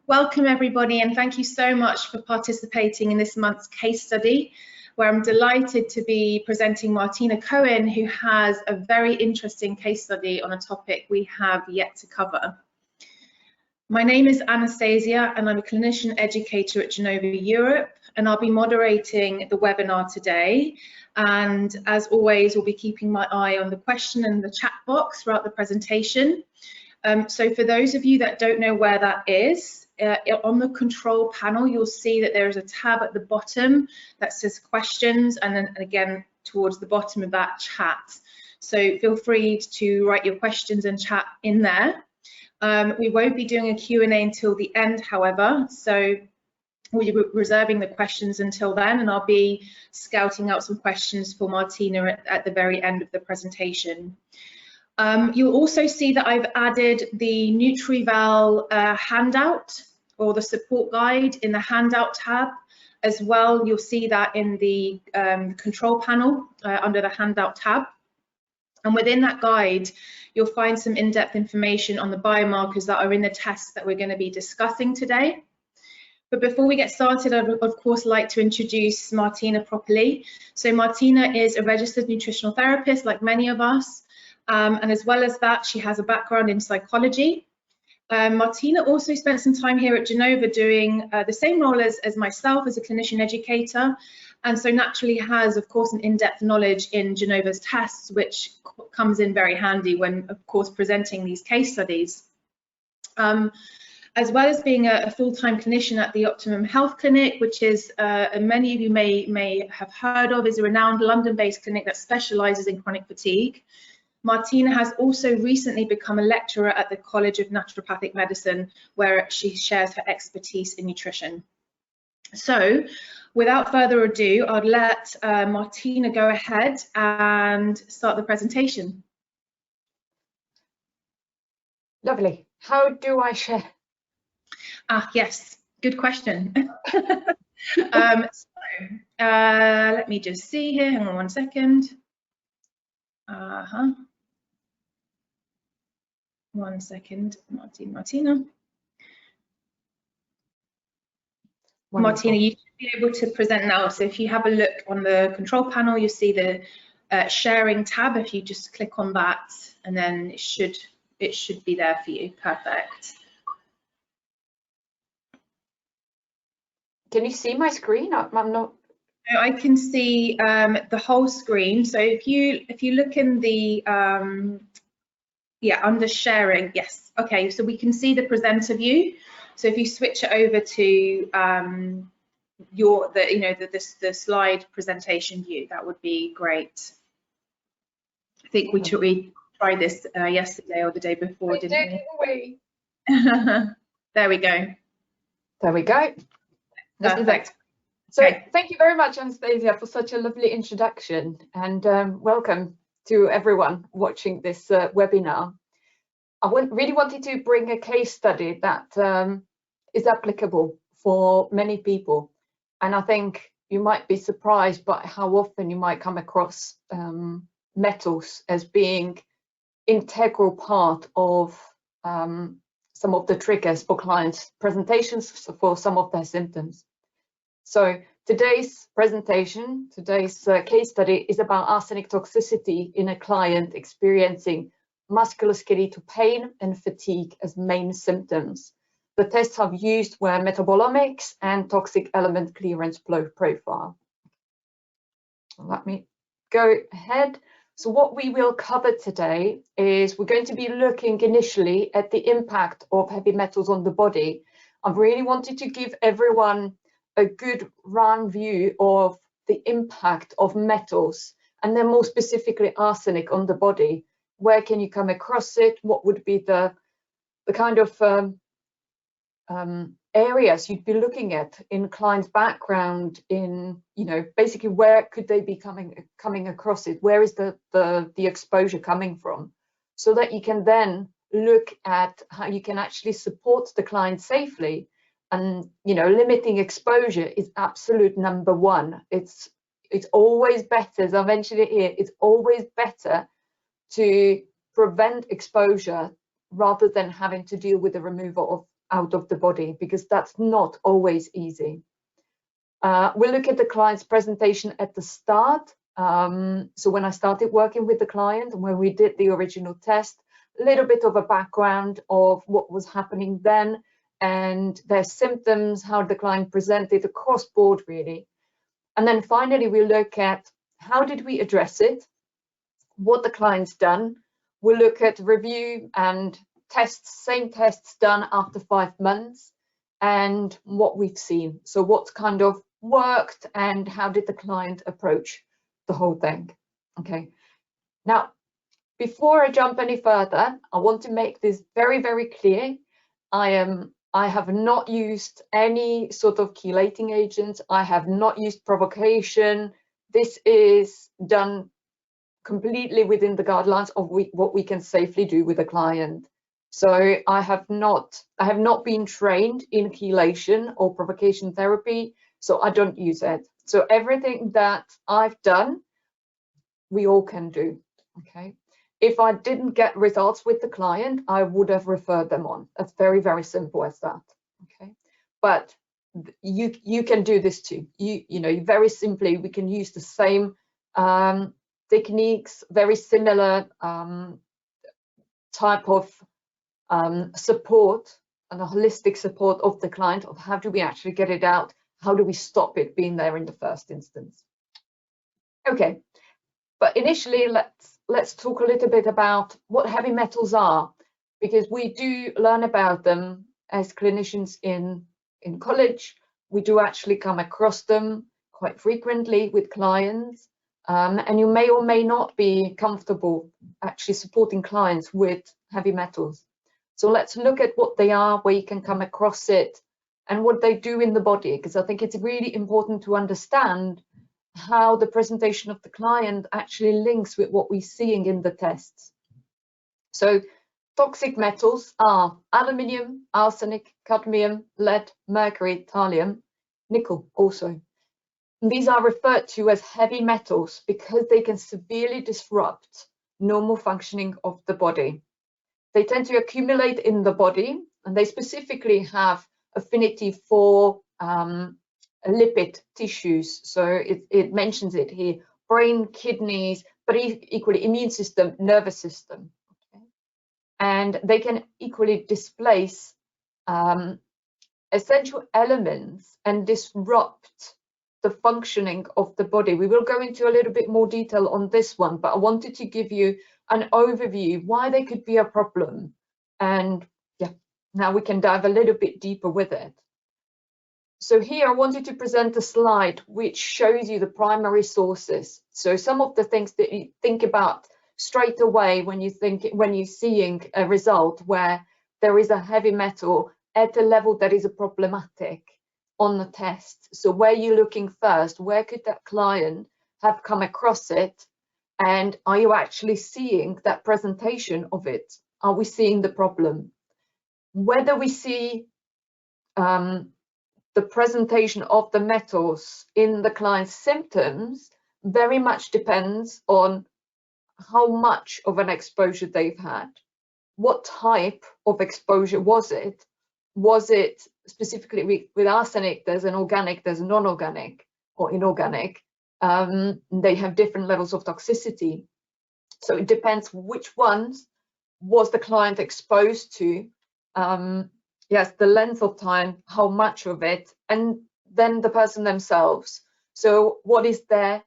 Welcome everybody, and thank you so much for participating in this month's case study, where I'm delighted to be presenting Martina Cowen, who has a very interesting case study on a topic we have yet to cover. My name is Anastasia, and I'm a clinician educator at Genova, Europe, and I'll be moderating the webinar today. And as always, we'll be keeping my eye on the question and the chat box throughout the presentation. So for those of you that don't know where that is, on the control panel, you'll see that there is a tab at the bottom that says questions, and then again towards the bottom of that, chat. So feel free to write your questions and chat in there. We won't be doing a Q&A until the end, however, so we're reserving the questions until then, and I'll be scouting out some questions for Martina at the very end of the presentation. You'll also see that I've added the NutriVal handout or the support guide in the handout tab as well. You'll see that in the control panel under the handout tab. And within that guide, you'll find some in-depth information on the biomarkers that are in the tests that we're going to be discussing today. But before we get started, I'd of course like to introduce Martina properly. So Martina is a registered nutritional therapist like many of us. And as well as that, she has a background in psychology. Martina also spent some time here at Genova doing the same role as myself as a clinician educator, and so naturally has, of course, an in-depth knowledge in Genova's tests, which comes in very handy when, of course, presenting these case studies. As well as being a full-time clinician at the Optimum Health Clinic, which is, many of you may have heard of, is a renowned London-based clinic that specialises in chronic fatigue. Martina has also recently become a lecturer at the College of Naturopathic Medicine, where she shares her expertise in nutrition. So, without further ado, I'd let Martina go ahead and start the presentation. Lovely. How do I share? Yes, good question. Let me just see here. Hang on one second. One second, Martina. Wonderful. Martina, you should be able to present now. So if you have a look on the control panel, you see the sharing tab. If you just click on that, and then it should be there for you. Perfect. Can you see my screen? I'm not. I can see the whole screen. So if you look in the under sharing, yes, okay, so we can see the presenter view. So if you switch it over to the slide presentation view, that would be great. I think we tried this yesterday or the day before, didn't we? There we go. There we go. Perfect. So thank you very much, Anastasia, for such a lovely introduction, and welcome to everyone watching this webinar. I really wanted to bring a case study that is applicable for many people, and I think you might be surprised by how often you might come across metals as being integral part of some of the triggers for clients' presentations for some of their symptoms. So today's presentation, today's case study is about arsenic toxicity in a client experiencing musculoskeletal pain and fatigue as main symptoms. The tests I've used were metabolomics and toxic element clearance profile. Let me go ahead. So what we will cover today is we're going to be looking initially at the impact of heavy metals on the body. I've really wanted to give everyone a good round view of the impact of metals, and then more specifically arsenic on the body. Where can you come across it? What would be the kind of areas you'd be looking at in client's background, in, you know, basically where could they be coming across it? Where is the exposure coming from? So that you can then look at how you can actually support the client safely. And, you know, limiting exposure is absolute number one. It's always better, as I mentioned it here, it's always better to prevent exposure rather than having to deal with the removal out of the body, because that's not always easy. We'll look at the client's presentation at the start. So when I started working with the client and when we did the original test, a little bit of a background of what was happening then and their symptoms, how the client presented across board really. And then finally, we look at how did we address it, what the client's done. We'll look at review and tests, same tests done after 5 months, and what we've seen. So what kind of worked and how did the client approach the whole thing. Okay, now before I jump any further, I want to make this very, very clear. I have not used any sort of chelating agents. I have not used provocation. This is done completely within the guidelines of what we can safely do with a client. So I have not been trained in chelation or provocation therapy, so I don't use it. So everything that I've done, we all can do. Okay. If I didn't get results with the client, I would have referred them on. That's very, very simple as that. Okay. But you can do this too. You know, very simply, we can use the same techniques, very similar type of support and a holistic support of the client of how do we actually get it out? How do we stop it being there in the first instance? Okay, but initially let's talk a little bit about what heavy metals are, because we do learn about them as clinicians in college. We do actually come across them quite frequently with clients, and you may or may not be comfortable actually supporting clients with heavy metals. So let's look at what they are, where you can come across it, and what they do in the body, because I think it's really important to understand how the presentation of the client actually links with what we're seeing in the tests. So toxic metals are aluminium, arsenic, cadmium, lead, mercury, thallium, nickel also. And these are referred to as heavy metals because they can severely disrupt normal functioning of the body. They tend to accumulate in the body, and they specifically have affinity for lipid tissues. So it mentions it here: brain, kidneys, but equally immune system, nervous system. Okay. And they can equally displace essential elements and disrupt the functioning of the body. We will go into a little bit more detail on this one, but I wanted to give you an overview why they could be a problem. And yeah, now we can dive a little bit deeper with it. So here I wanted to present a slide which shows you the primary sources. So some of the things that you think about straight away when you're seeing a result where there is a heavy metal at a level that is problematic on the test. So where you're looking first, where could that client have come across it? And are you actually seeing that presentation of it? Are we seeing the problem? Whether we see the presentation of the metals in the client's symptoms very much depends on how much of an exposure they've had. What type of exposure was it? Was it specifically with arsenic, there's an organic, there's a non-organic or inorganic. They have different levels of toxicity. So it depends which ones was the client exposed to. Yes, the length of time, how much of it, and then the person themselves. So what is their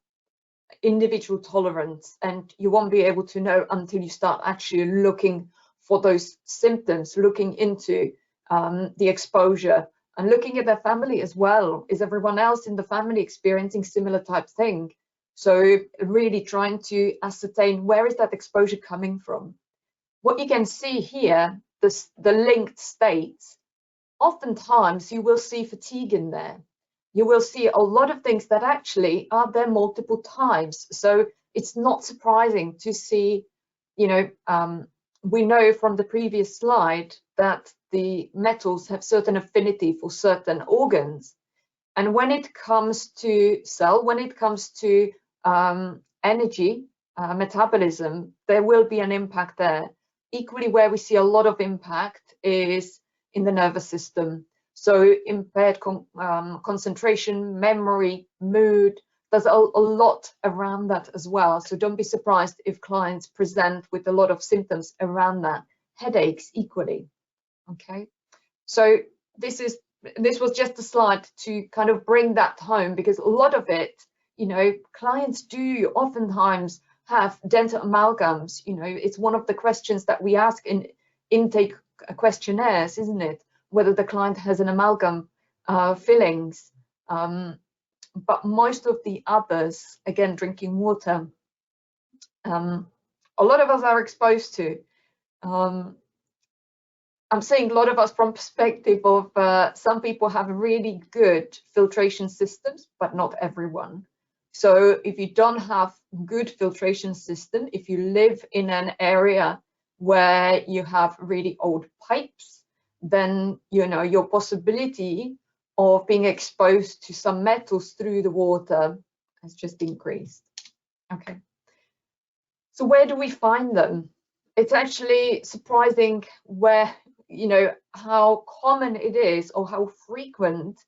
individual tolerance? And you won't be able to know until you start actually looking for those symptoms, looking into the exposure and looking at their family as well. Is everyone else in the family experiencing similar type thing? So really trying to ascertain where is that exposure coming from. What you can see here, the linked states, oftentimes you will see fatigue in there. You will see a lot of things that actually are there multiple times. So it's not surprising to see, you know, we know from the previous slide that the metals have certain affinity for certain organs. And when it comes to cell, when it comes to energy, metabolism, there will be an impact there. Equally, where we see a lot of impact is in the nervous system. So impaired concentration, memory, mood, there's a lot around that as well. So don't be surprised if clients present with a lot of symptoms around that. Headaches equally. Okay, so this was just a slide to kind of bring that home, because a lot of it, you know, clients do oftentimes have dental amalgams. You know, it's one of the questions that we ask in intake questionnaires, isn't it? Whether the client has an amalgam fillings. But most of the others, again, drinking water, a lot of us are exposed to. I'm saying a lot of us from perspective of some people have really good filtration systems, but not everyone. So if you don't have good filtration system, if you live in an area where you have really old pipes, then you know your possibility of being exposed to some metals through the water has just increased. Okay. So where do we find them? It's actually surprising where, you know, how common it is or how frequent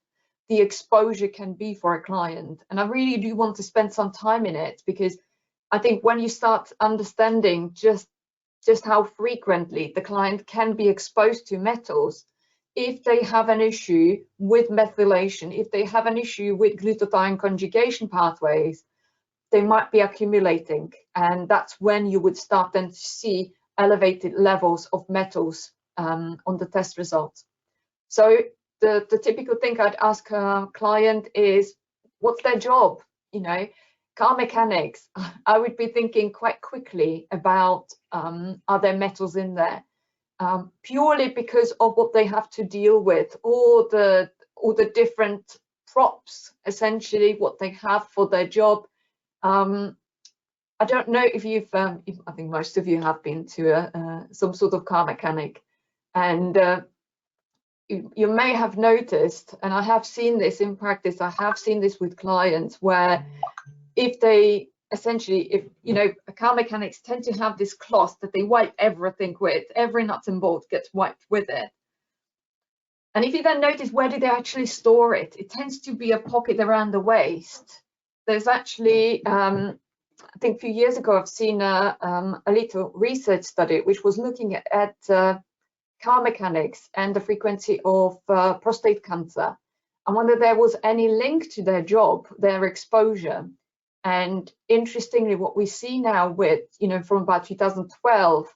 the exposure can be for a client. And I really do want to spend some time in it, because I think when you start understanding just how frequently the client can be exposed to metals, if they have an issue with methylation, if they have an issue with glutathione conjugation pathways, they might be accumulating. And that's when you would start then to see elevated levels of metals on the test results. So the typical thing I'd ask a client is, what's their job? You know, car mechanics, I would be thinking quite quickly about, are there metals in there? Purely because of what they have to deal with, all the different props, essentially what they have for their job. I don't know if you've, I think most of you have been to some sort of car mechanic, and you may have noticed, and I have seen this in practice, I have seen this with clients, where if they essentially, if you know, car mechanics tend to have this cloth that they wipe everything with, every nut and bolt gets wiped with it. And if you then notice, where do they actually store it? It tends to be a pocket around the waist. There's actually, I think a few years ago, I've seen a little research study which was looking at car mechanics and the frequency of prostate cancer, and whether there was any link to their job, their exposure. And interestingly, what we see now with, you know, from about 2012,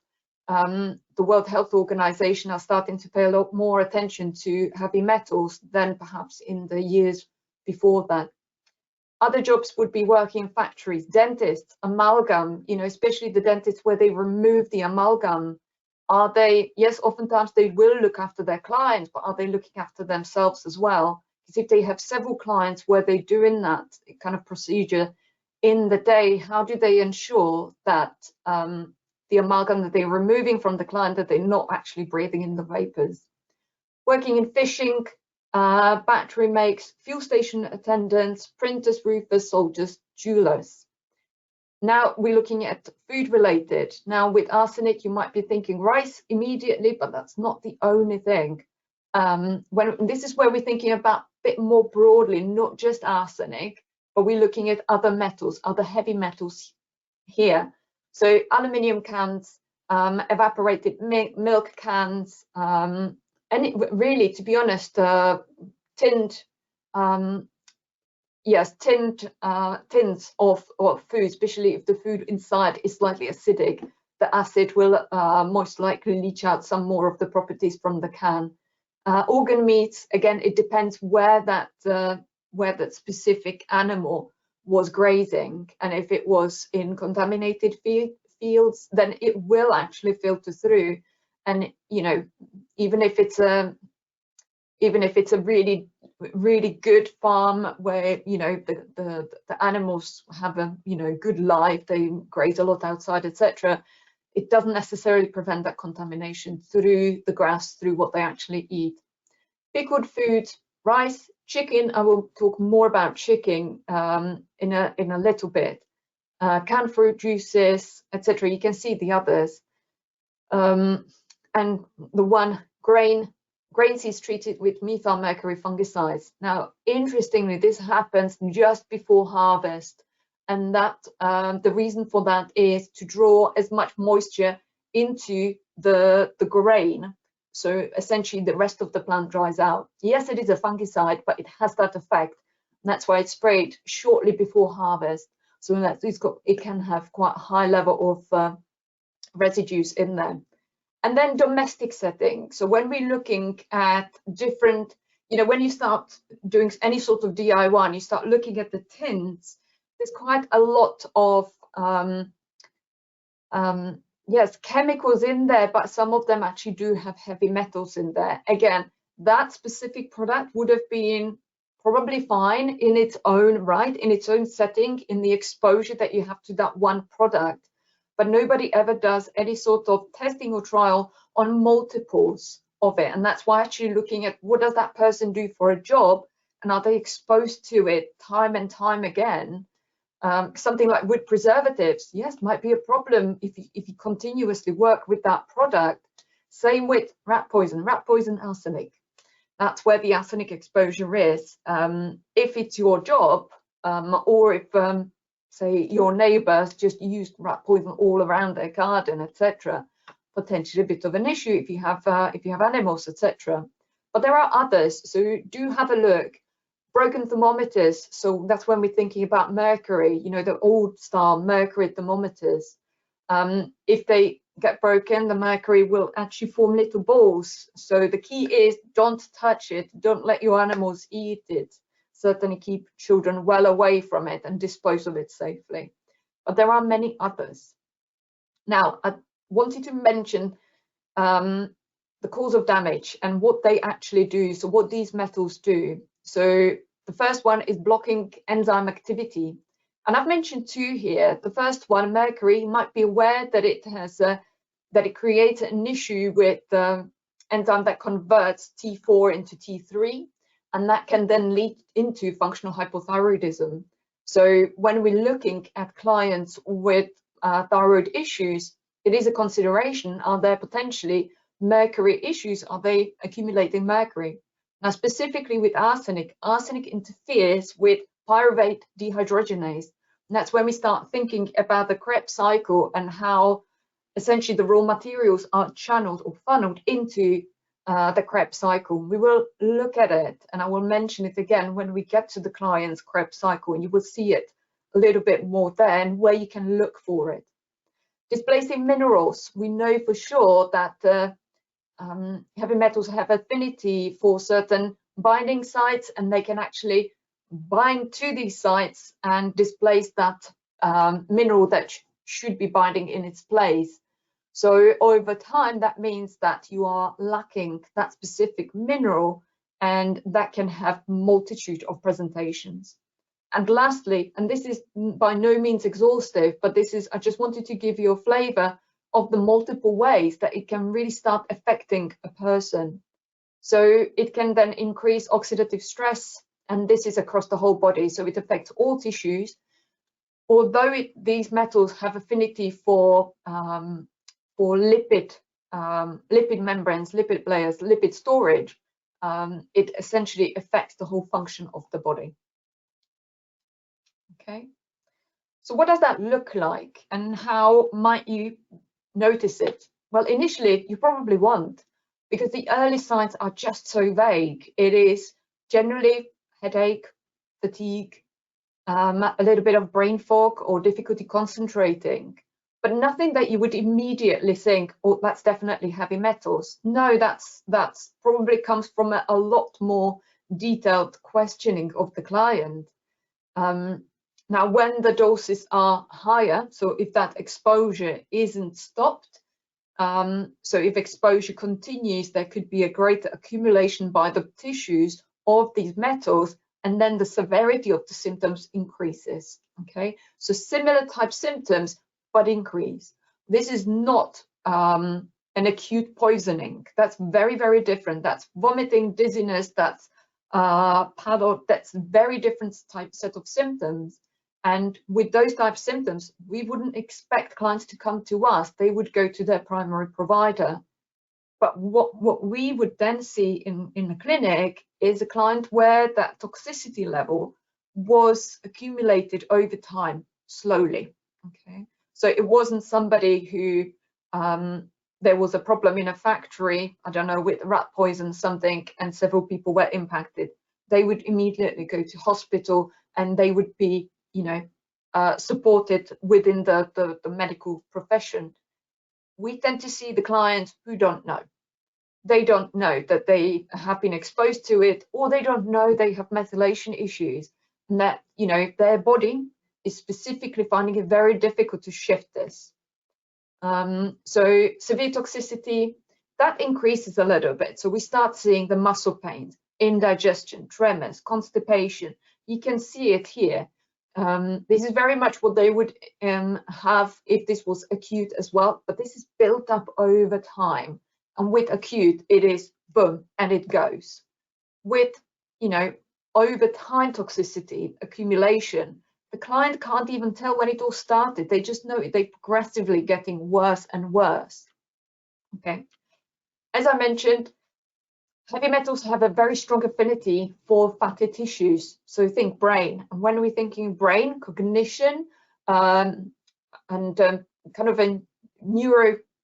the World Health Organization are starting to pay a lot more attention to heavy metals than perhaps in the years before that. Other jobs would be working in factories, dentists, amalgam, you know, especially the dentists where they remove the amalgam. Are they, yes, oftentimes they will look after their clients, but are they looking after themselves as well? Because if they have several clients where they're doing that kind of procedure in the day, how do they ensure that the amalgam that they're removing from the client, that they're not actually breathing in the vapors? Working in fishing, battery makes, fuel station attendants, printers, roofers, soldiers, jewelers. Now we're looking at food related. Now with arsenic, you might be thinking rice immediately, but that's not the only thing. This is where we're thinking about a bit more broadly, not just arsenic, but we're looking at other metals, other heavy metals here. So aluminium cans, evaporated milk cans, and really, to be honest, tinned, tins of food, especially if the food inside is slightly acidic, the acid will most likely leach out some more of the properties from the can. Organ meats, again, it depends where that specific animal was grazing, and if it was in contaminated fields, then it will actually filter through. And you know, even if it's a really good farm where, you know, the animals have a, you know, good life, they graze a lot outside, etc., it doesn't necessarily prevent that contamination through the grass, through what they actually eat. Pickled foods, rice, chicken, I will talk more about chicken in a little bit. Canned fruit juices, etc. You can see the others. And the one grain grain seeds treated with methyl mercury fungicides. Now, interestingly, this happens just before harvest, and that the reason for that is to draw as much moisture into the grain. So essentially, the rest of the plant dries out. Yes, it is a fungicide, but it has that effect. And that's why it's sprayed shortly before harvest. So that it can have quite a high level of residues in there. And then domestic setting. So when we're looking at different, when you start doing any sort of DIY and you start looking at the tins, there's quite a lot of yes, chemicals in there, but some of them actually do have heavy metals in there. Again, that specific product would have been probably fine in its own right, in its own setting, in the exposure that you have to that one product. But nobody ever does any sort of testing or trial on multiples of it. And that's why actually looking at what does that person do for a job, and are they exposed to it time and time again? Something like wood preservatives, yes, might be a problem if you continuously work with that product. Same with rat poison, arsenic. That's where the arsenic exposure is. If it's your job, or if say your neighbors just used rat poison all around their garden, etc., potentially a bit of an issue if you have animals, etc. But there are others, so do have a look. Broken thermometers, so that's when we're thinking about mercury, the old style mercury thermometers. If they get broken, the mercury will actually form little balls. So the key is don't touch it, don't let your animals eat it. Certainly keep children well away from it and dispose of it safely. But there are many others. Now, I wanted to mention the cause of damage and what they actually do, so what these metals do. So the first one is blocking enzyme activity. And I've mentioned two here. The first one, mercury, you might be aware that it has that it creates an issue with the enzyme that converts T4 into T3, and that can then lead into functional hypothyroidism. So when we're looking at clients with thyroid issues, it is a consideration. Are there potentially mercury issues? Are they accumulating mercury? Now, specifically with arsenic, arsenic interferes with pyruvate dehydrogenase. And that's when we start thinking about the Krebs cycle and how essentially the raw materials are channeled or funneled into the Krebs cycle. We will look at it, and I will mention it again when we get to the client's Krebs cycle, and you will see it a little bit more then, where you can look for it. Displacing minerals. We know for sure that heavy metals have affinity for certain binding sites, and they can actually bind to these sites and displace that mineral that should be binding in its place. So over time, that means that you are lacking that specific mineral, and that can have multitude of presentations. And lastly, and this is by no means exhaustive, but I just wanted to give you a flavor of the multiple ways that it can really start affecting a person. So it can then increase oxidative stress, and this is across the whole body, so it affects all tissues. Although these metals have affinity for lipid membranes, lipid layers, lipid storage, it essentially affects the whole function of the body. Okay, so what does that look like, and how might you notice it? Well, initially you probably won't, because the early signs are just so vague. It is generally headache, fatigue, a little bit of brain fog or difficulty concentrating, but nothing that you would immediately think, oh, that's definitely heavy metals. No, that's probably comes from a lot more detailed questioning of the client. Now, when the doses are higher, so if that exposure isn't stopped, so if exposure continues, there could be a greater accumulation by the tissues of these metals, and then the severity of the symptoms increases. Okay, so similar type symptoms, but increase. This is not an acute poisoning. That's very, very different. That's vomiting, dizziness, that's pallor, that's very different set of symptoms. And with those type of symptoms, we wouldn't expect clients to come to us. They would go to their primary provider. But what we would then see in the clinic is a client where that toxicity level was accumulated over time, slowly. Okay, so it wasn't somebody who there was a problem in a factory, I don't know, with rat poison something, and several people were impacted. They would immediately go to hospital, and they would be, you know, supported within the medical profession. We tend to see the clients who don't know. They don't know that they have been exposed to it, or they don't know they have methylation issues, and that, you know, their body is specifically finding it very difficult to shift this. So severe toxicity, that increases a little bit. So we start seeing the muscle pains, indigestion, tremors, constipation. You can see it here. This is very much what they would have if this was acute as well, but this is built up over time. And with acute, it is boom, and it goes. With, you know, over time toxicity, accumulation, the client can't even tell when it all started. They just know they're progressively getting worse and worse. Okay. As I mentioned, heavy metals have a very strong affinity for fatty tissues. So think brain. And when we're thinking brain, cognition, and kind of a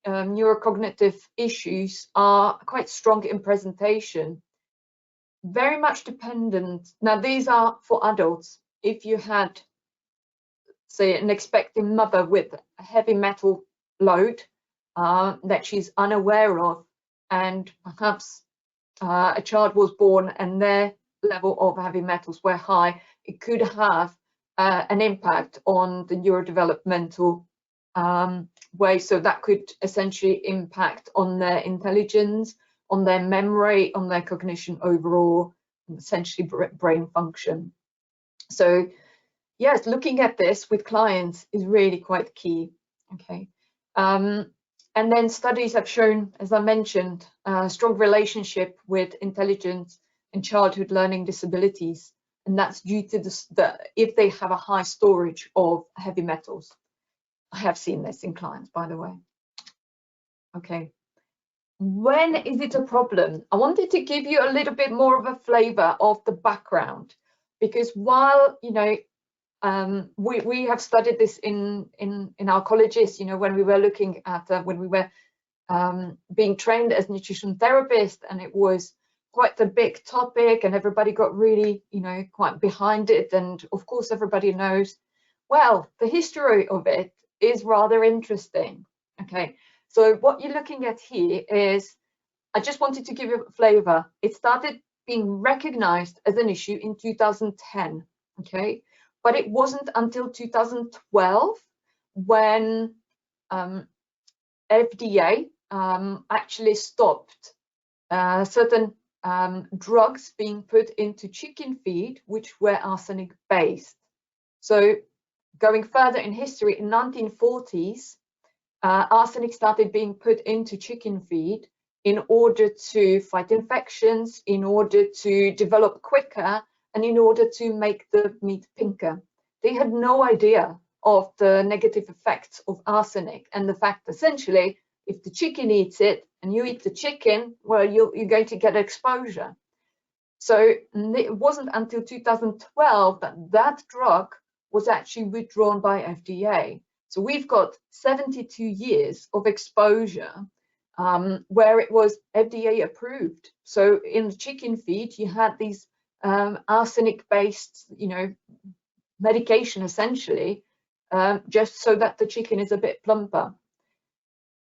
neurocognitive issues are quite strong in presentation. Very much dependent. Now, these are for adults. If you had, say, an expecting mother with a heavy metal load that she's unaware of, and perhaps a child was born and their level of heavy metals were high, it could have an impact on the neurodevelopmental way. So that could essentially impact on their intelligence, on their memory, on their cognition overall, and essentially brain function. So yes, looking at this with clients is really quite key. Okay. And then studies have shown, as I mentioned, a strong relationship with intelligence and childhood learning disabilities. And that's due to if they have a high storage of heavy metals. I have seen this in clients, by the way. Okay. When is it a problem? I wanted to give you a little bit more of a flavor of the background, because while, you know, we have studied this in our colleges, you know, when we were looking at when we were being trained as nutrition therapists, and it was quite a big topic, and everybody got really, you know, quite behind it. And of course, everybody knows, well, the history of it is rather interesting. Okay, so what you're looking at here is, I just wanted to give you a flavor. It started being recognized as an issue in 2010. Okay. But it wasn't until 2012 when FDA actually stopped certain drugs being put into chicken feed, which were arsenic based. So going further in history, in 1940s, arsenic started being put into chicken feed in order to fight infections, in order to develop quicker, and in order to make the meat pinker. They had no idea of the negative effects of arsenic, and the fact, essentially, if the chicken eats it and you eat the chicken, well, you're going to get exposure. So it wasn't until 2012 that that drug was actually withdrawn by FDA. So we've got 72 years of exposure where it was FDA approved. So in the chicken feed, you had these arsenic-based, you know, medication essentially, just so that the chicken is a bit plumper.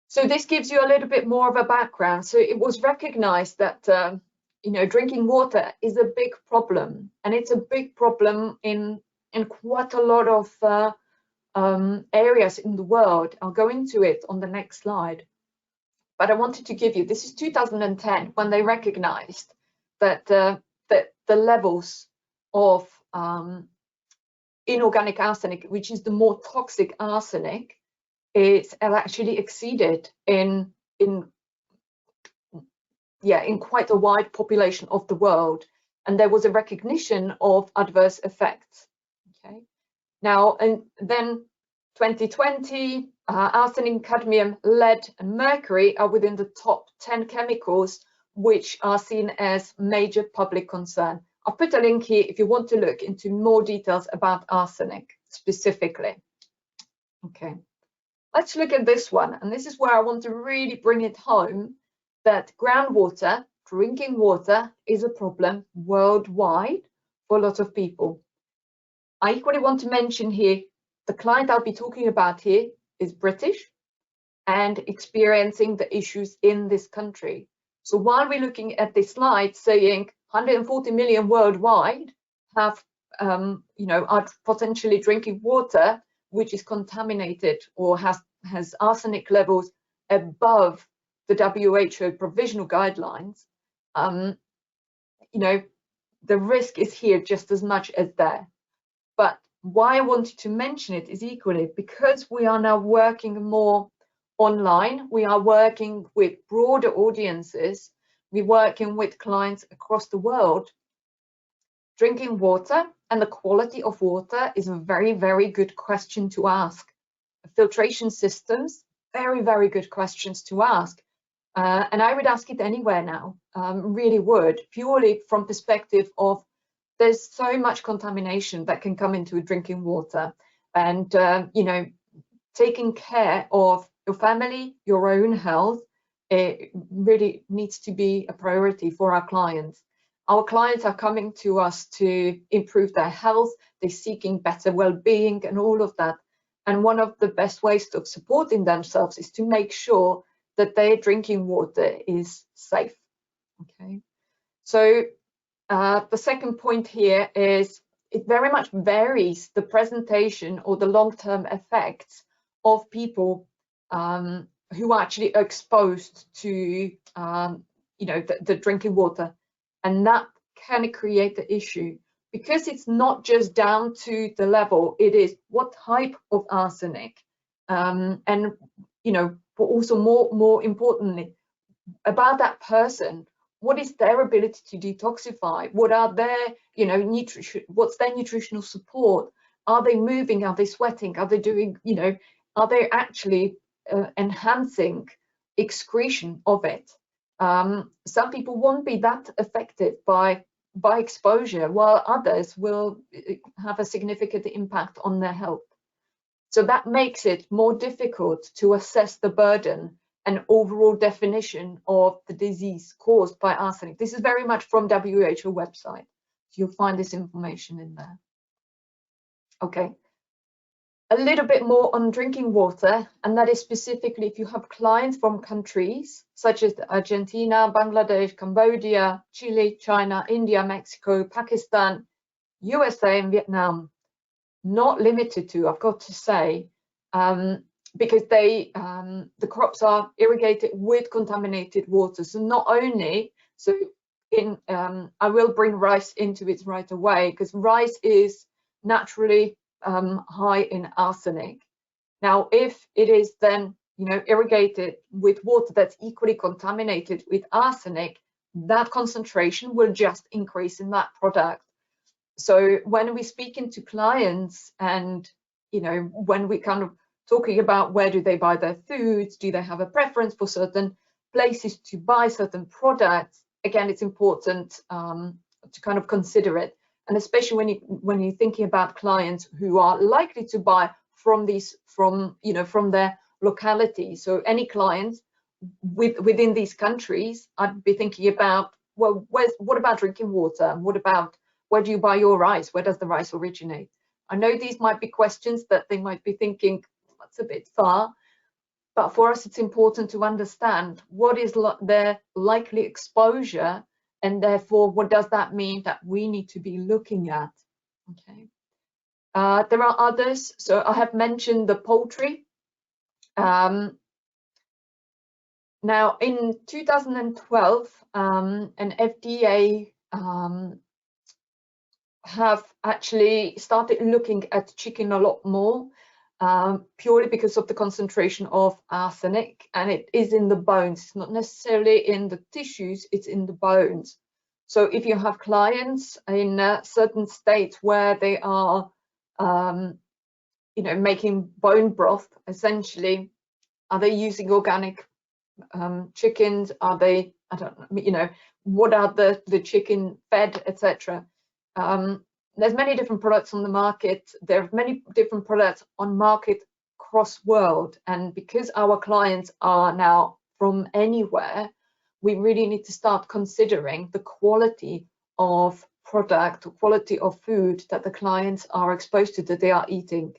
So this gives you a little bit more of a background. So it was recognized that, you know, drinking water is a big problem, and it's a big problem in quite a lot of areas in the world. I'll go into it on the next slide. But I wanted to give you, this is 2010 when they recognized that that the levels of inorganic arsenic, which is the more toxic arsenic, is actually exceeded in quite a wide population of the world, and there was a recognition of adverse effects. Okay, now and then 2020, arsenic, cadmium, lead, and mercury are within the top 10 chemicals which are seen as major public concern. I'll put a link here if you want to look into more details about arsenic specifically. Okay, let's look at this one. And this is where I want to really bring it home, that groundwater, drinking water, is a problem worldwide for a lot of people. I equally want to mention here, the client I'll be talking about here is British and experiencing the issues in this country. So while we're looking at this slide saying 140 million worldwide have, are potentially drinking water which is contaminated or has arsenic levels above the WHO provisional guidelines, the risk is here just as much as there. But why I wanted to mention it is equally because we are now working more online, we are working with broader audiences, we're working with clients across the world. Drinking water and the quality of water is a very, very good question to ask. Filtration systems, very, very good questions to ask. And I would ask it anywhere now, really would, purely from perspective of there's so much contamination that can come into drinking water, and taking care of your family, your own health, it really needs to be a priority for our clients. Our clients are coming to us to improve their health, they're seeking better well-being and all of that. And one of the best ways of supporting themselves is to make sure that their drinking water is safe. Okay, so the second point here is it very much varies the presentation or the long-term effects of people who are actually exposed to the drinking water, and that can create the issue because it's not just down to the level, it is what type of arsenic, and but also more importantly about that person. What is their ability to detoxify? What are their, what's their nutritional support? Are they moving? Are they sweating? Are they doing, are they actually enhancing excretion of it? Some people won't be that affected by exposure, while others will have a significant impact on their health. So that makes it more difficult to assess the burden and overall definition of the disease caused by arsenic. This is very much from WHO website. So you'll find this information in there. Okay, a little bit more on drinking water, and that is specifically if you have clients from countries such as Argentina, Bangladesh, Cambodia, Chile, China, India, Mexico, Pakistan, USA, and Vietnam. Not limited to, I've got to say, because they the crops are irrigated with contaminated water. So not only, so in I will bring rice into it right away, because rice is naturally high in arsenic. Now, if it is then irrigated with water that's equally contaminated with arsenic, that concentration will just increase in that product. So when we speak into clients and when we kind of talking about where do they buy their foods, do they have a preference for certain places to buy certain products, again, it's important to kind of consider it. And especially when you're thinking about clients who are likely to buy from their locality. So any clients within these countries, I'd be thinking about, well, what about drinking water? What about, where do you buy your rice? Where does the rice originate? I know these might be questions that they might be thinking, that's a bit far, but for us it's important to understand what is their likely exposure, and therefore what does that mean that we need to be looking at. Okay, there are others. So I have mentioned the poultry. Now in 2012 an FDA have actually started looking at chicken a lot more, purely because of the concentration of arsenic, and it is in the bones. It's not necessarily in the tissues, it's in the bones. So if you have clients in certain states where they are making bone broth, essentially, are they using organic chickens? Are they, I don't know, what are the chicken fed, etc. There's many different products on the market. There are many different products on market cross world, and because our clients are now from anywhere, we really need to start considering the quality of product, quality of food that the clients are exposed to, that they are eating.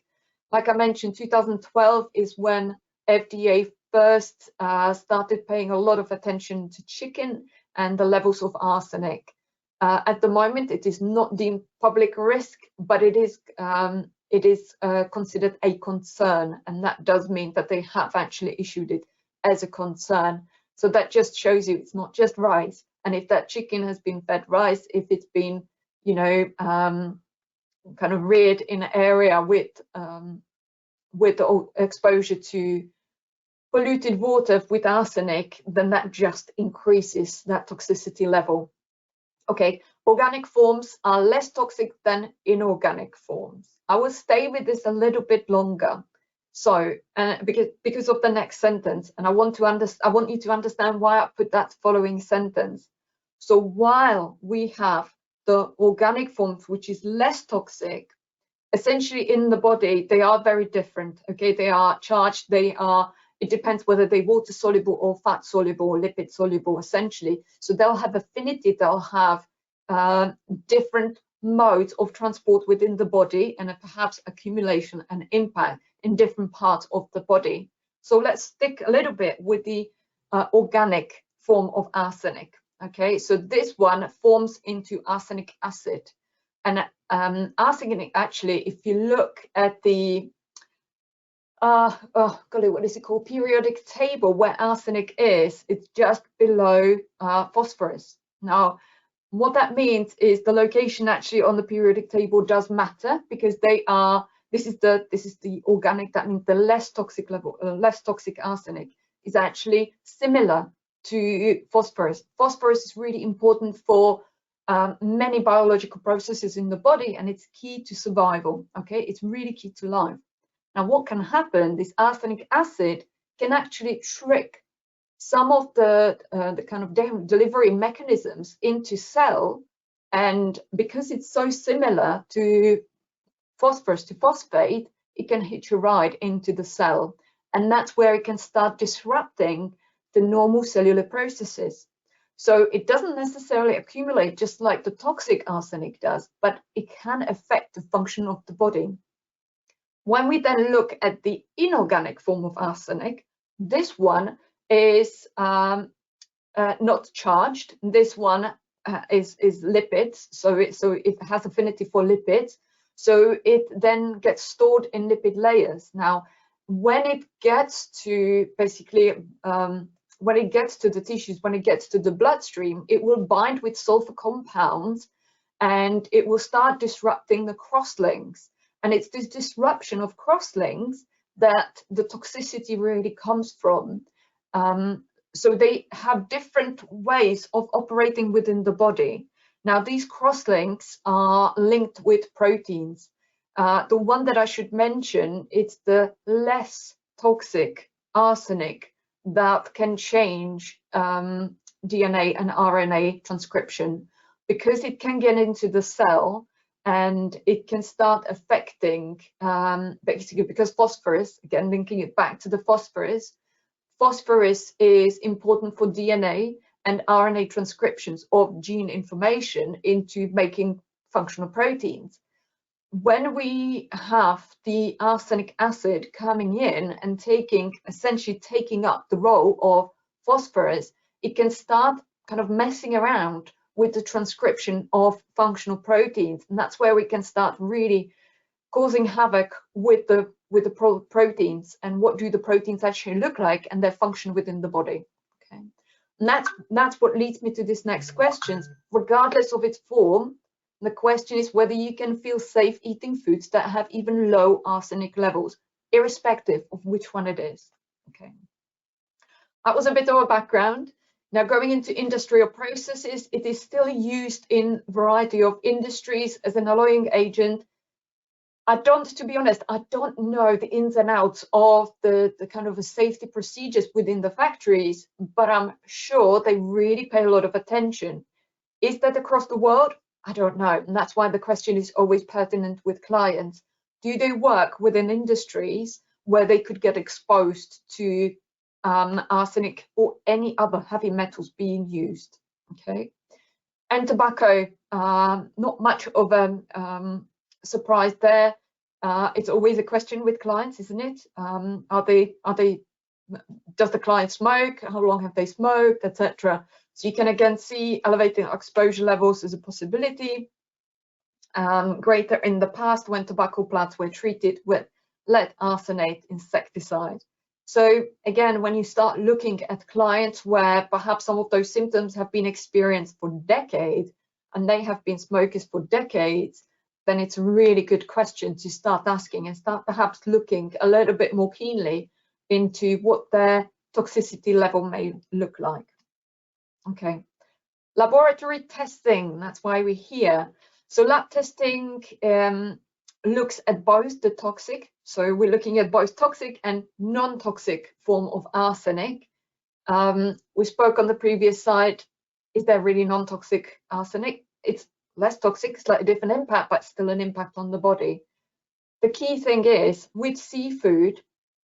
Like I mentioned, 2012 is when FDA first started paying a lot of attention to chicken and the levels of arsenic. At the moment, it is not deemed public risk, but it is considered a concern, and that does mean that they have actually issued it as a concern. So that just shows you it's not just rice, and if that chicken has been fed rice, if it's been, kind of reared in an area with exposure to polluted water with arsenic, then that just increases that toxicity level. Okay, organic forms are less toxic than inorganic forms. I will stay with this a little bit longer. So, because of the next sentence, and I want you to understand why I put that following sentence. So while we have the organic forms, which is less toxic, essentially in the body, they are very different. Okay, they are charged, it depends whether they're water soluble or fat soluble or lipid soluble, essentially. So they'll have affinity, they'll have different modes of transport within the body, and perhaps accumulation and impact in different parts of the body. So let's stick a little bit with the organic form of arsenic. Okay, so this one forms into arsenic acid. And arsenic, actually, if you look at the what is it called, periodic table where arsenic is, it's just below phosphorus. Now, what that means is the location actually on the periodic table does matter, because this is the organic. That means the less toxic level, less toxic arsenic is actually similar to phosphorus. Phosphorus is really important for many biological processes in the body, and it's key to survival. Okay, it's really key to life. Now, what can happen, this arsenic acid can actually trick some of the kind of delivery mechanisms into cell, and because it's so similar to phosphorus, to phosphate, it can hitch a ride into the cell, and that's where it can start disrupting the normal cellular processes. So it doesn't necessarily accumulate just like the toxic arsenic does, but it can affect the function of the body. When we then look at the inorganic form of arsenic, this one is not charged. This one is lipids, so it has affinity for lipids. So it then gets stored in lipid layers. Now, when it gets to when it gets to the tissues, when it gets to the bloodstream, it will bind with sulfur compounds, and it will start disrupting the crosslinks. And it's this disruption of crosslinks that the toxicity really comes from. So they have different ways of operating within the body. Now, these crosslinks are linked with proteins. The one that I should mention, it's the less toxic arsenic that can change DNA and RNA transcription, because it can get into the cell and it can start affecting, basically, because phosphorus, again, linking it back to the phosphorus is important for DNA and RNA transcriptions of gene information into making functional proteins. When we have the arsenic acid coming in and essentially taking up the role of phosphorus, it can start kind of messing around with the transcription of functional proteins, and that's where we can start really causing havoc with the proteins, and what do the proteins actually look like and their function within the body. Okay, and that's what leads me to this next question. Regardless of its form, the question is whether you can feel safe eating foods that have even low arsenic levels, irrespective of which one it is. Okay, that was a bit of a background. Now, going into industrial processes, it is still used in a variety of industries as an alloying agent. to be honest, I don't know the ins and outs of the kind of safety procedures within the factories, but I'm sure they really pay a lot of attention. Is that across the world? I don't know. And that's why the question is always pertinent with clients. Do they work within industries where they could get exposed to arsenic or any other heavy metals being used? Okay. And tobacco, not much of a surprise there. It's always a question with clients, isn't it? Does the client smoke? How long have they smoked, etc.? So you can again see elevating exposure levels is a possibility. Greater in the past when tobacco plants were treated with lead arsenate insecticide. So again, when you start looking at clients where perhaps some of those symptoms have been experienced for decades and they have been smokers for decades, then it's a really good question to start asking and start perhaps looking a little bit more keenly into what their toxicity level may look like. Okay, laboratory testing, that's why we're here. So lab testing looks at both the toxic, so we're looking at both toxic and non-toxic form of arsenic. We spoke on the previous slide, is there really non-toxic arsenic? It's less toxic, slightly different impact, but still an impact on the body. The key thing is, with seafood,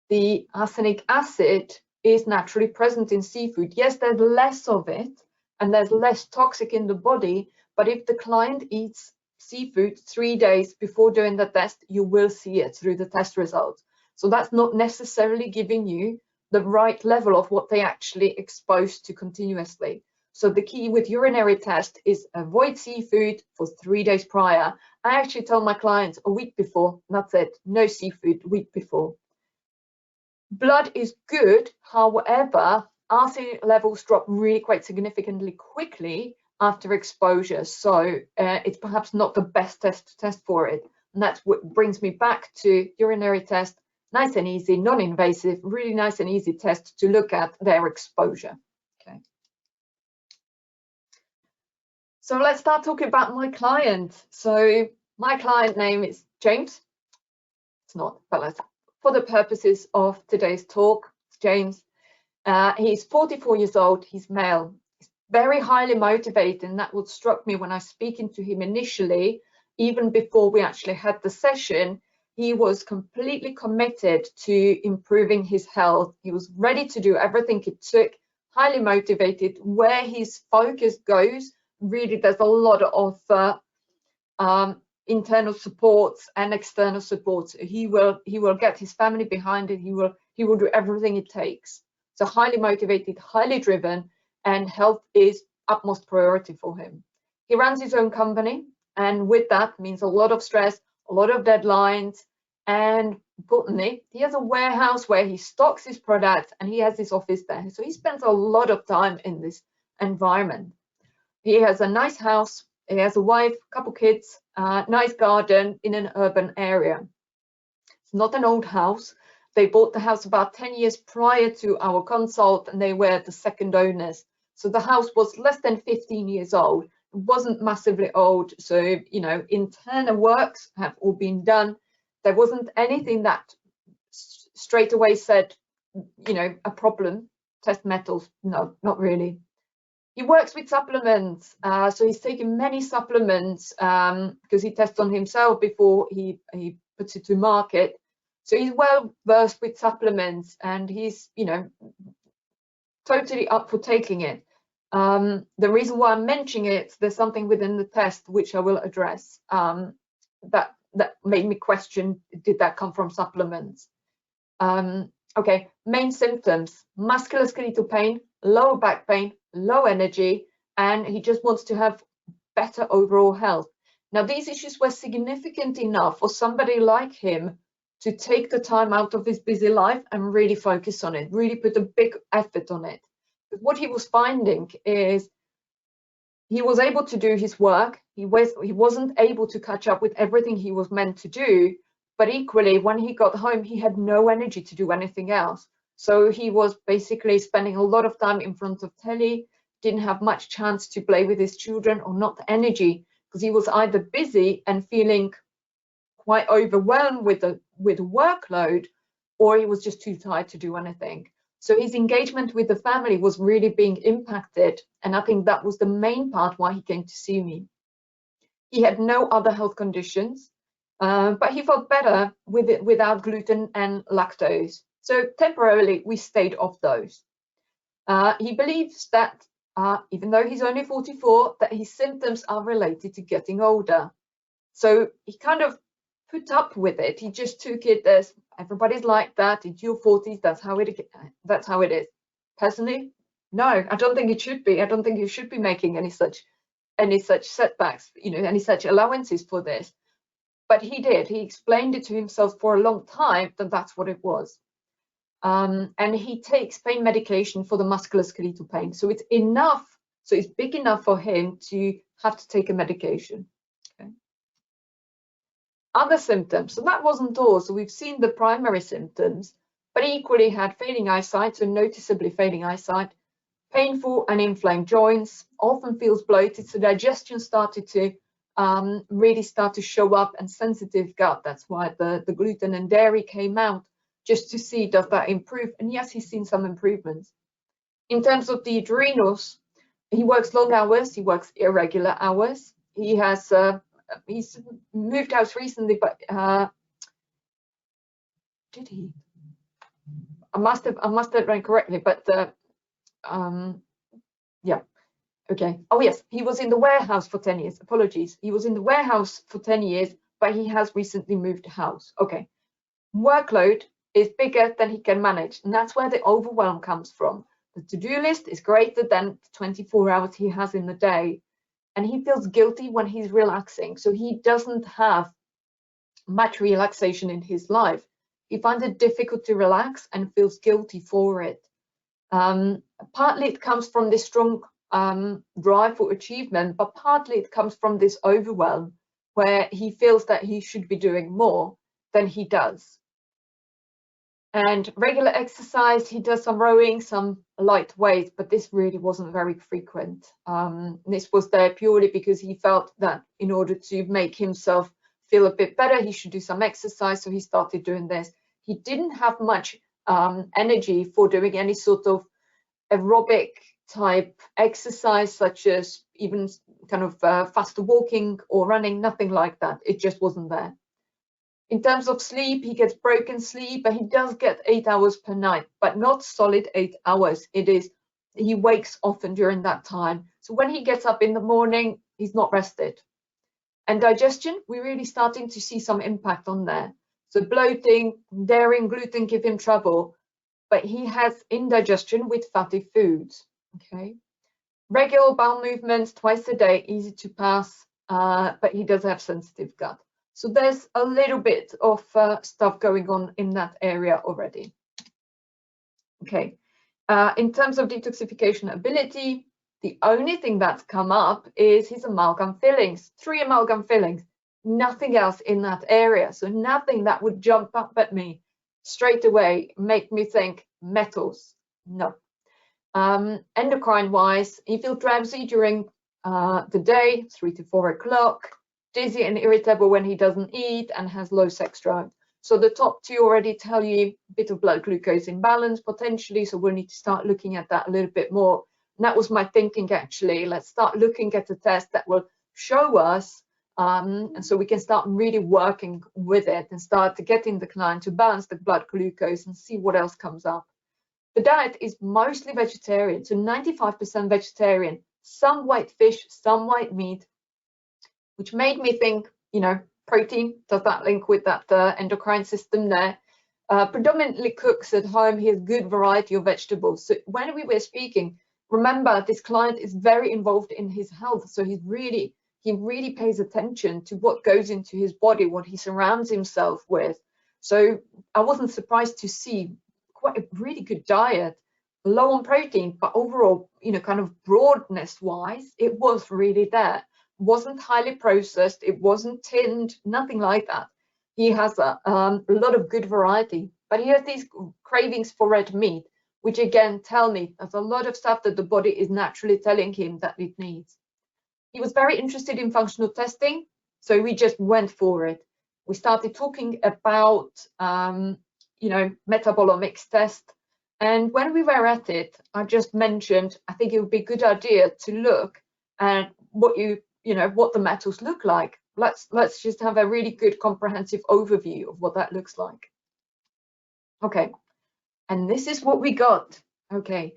the arsenic acid is naturally present in seafood. Yes, there's less of it, and there's less toxic in the body, but if the client eats seafood 3 days before doing the test, you will see it through the test results. So that's not necessarily giving you the right level of what they actually exposed to continuously. So the key with urinary test is avoid seafood for 3 days prior. I actually tell my clients a week before, that's it, no seafood week before. Blood is good, however, arsenic levels drop really quite significantly quickly after exposure, so it's perhaps not the best test to test for it. And that's what brings me back to urinary test, nice and easy, non-invasive, really nice and easy test to look at their exposure. Okay. So let's start talking about my client. So my client name is James. It's not, but for the purposes of today's talk, James. He's 44 years old, he's male. He's very highly motivated, and that what struck me when I was speaking to him initially, even before we actually had the session. He was completely committed to improving his health. He was ready to do everything it took, highly motivated. Where his focus goes, really there's a lot of internal supports and external supports. He will get his family behind it. He will do everything it takes. So highly motivated, highly driven, and health is utmost priority for him. He runs his own company, and with that means a lot of stress, a lot of deadlines, and importantly, he has a warehouse where he stocks his products and he has his office there. So he spends a lot of time in this environment. He has a nice house, he has a wife, a couple kids, nice garden in an urban area. It's not an old house. They bought the house about 10 years prior to our consult, and they were the second owners. So the house was less than 15 years old. It wasn't massively old. So, you know, internal works have all been done. There wasn't anything that straight away said, you know, a problem, test metals. No, not really. He works with supplements. So he's taken many supplements because he tests on himself before he puts it to market. So he's well versed with supplements, and he's, you know, totally up for taking it. The reason why I'm mentioning it, there's something within the test which I will address that made me question, did that come from supplements? Okay, main symptoms: musculoskeletal pain, lower back pain, low energy, and he just wants to have better overall health. Now, these issues were significant enough for somebody like him to take the time out of his busy life and really focus on it, really put a big effort on it. But what he was finding is he was able to do his work. He wasn't able to catch up with everything he was meant to do, but equally, when he got home, he had no energy to do anything else. So he was basically spending a lot of time in front of telly, didn't have much chance to play with his children, or not energy, because he was either busy and feeling quite overwhelmed with the workload, or he was just too tired to do anything. So his engagement with the family was really being impacted, and I think that was the main part why he came to see me. He had no other health conditions, but he felt better with it without gluten and lactose. So temporarily we stayed off those. He believes that even though he's only 44, that his symptoms are related to getting older. So he kind of put up with it. He just took it as everybody's like that. It's your 40s. That's how it is. Personally, no, I don't think it should be. I don't think you should be making any such setbacks, any such allowances for this. But he did. He explained it to himself for a long time that that's what it was. And he takes pain medication for the musculoskeletal pain. So it's enough. So it's big enough for him to have to take a medication. Okay. Other symptoms. So that wasn't all. So we've seen the primary symptoms, but he equally had failing eyesight, so noticeably failing eyesight, painful and inflamed joints, often feels bloated. So digestion started to really start to show up, and sensitive gut. That's why the gluten and dairy came out, just to see does that improve. And yes, he's seen some improvements. In terms of the adrenals, he works long hours, he works irregular hours. He has he's moved house recently, but did he? I must have done correctly, but yeah. Okay. Oh yes, he was in the warehouse for 10 years. Apologies. He was in the warehouse for 10 years, but he has recently moved house. Okay. Workload is bigger than he can manage, and that's where the overwhelm comes from. The to-do list is greater than the 24 hours he has in the day, and he feels guilty when he's relaxing. So he doesn't have much relaxation in his life. He finds it difficult to relax and feels guilty for it. Partly it comes from this strong drive for achievement, but partly it comes from this overwhelm where he feels that he should be doing more than he does. And regular exercise, he does some rowing, some light weights, but this really wasn't very frequent. This was there purely because he felt that in order to make himself feel a bit better, he should do some exercise, so he started doing this. He didn't have much energy for doing any sort of aerobic type exercise, such as even kind of faster walking or running, nothing like that. It just wasn't there. In terms of sleep, he gets broken sleep, but he does get 8 hours per night, but not solid 8 hours. He wakes often during that time. So when he gets up in the morning, he's not rested. And digestion, we're really starting to see some impact on there. So bloating, dairy and gluten give him trouble, but he has indigestion with fatty foods. Okay. Regular bowel movements twice a day, easy to pass, but he does have sensitive gut. So there's a little bit of stuff going on in that area already. Okay. In terms of detoxification ability, the only thing that's come up is his amalgam fillings, 3 amalgam fillings, nothing else in that area. So nothing that would jump up at me straight away, make me think metals. No. Endocrine wise, he feels drowsy during the day, 3 to 4 o'clock, dizzy and irritable when he doesn't eat, and has low sex drive. So the top 2 already tell you a bit of blood glucose imbalance potentially, so we'll need to start looking at that a little bit more. And that was my thinking, actually. Let's start looking at a test that will show us, and so we can start really working with it and start to getting the client to balance the blood glucose and see what else comes up. The diet is mostly vegetarian, so 95% vegetarian, some white fish, some white meat, which made me think, protein, does that link with that endocrine system there? Predominantly cooks at home, he has good variety of vegetables. So when we were speaking, remember, this client is very involved in his health, so he really pays attention to what goes into his body, what he surrounds himself with. So I wasn't surprised to see quite a really good diet, low on protein, but overall, kind of broadness wise, it was really there. Wasn't highly processed, it wasn't tinned, nothing like that. He has a lot of good variety, but he has these cravings for red meat, which again tell me there's a lot of stuff that the body is naturally telling him that it needs. He was very interested in functional testing, so we just went for it. we started talking about, metabolomics test. And when we were at it, I just mentioned, I think it would be a good idea to look at what what the metals look like. Let's just have a really good comprehensive overview of what that looks like. Okay, and this is what we got. Okay,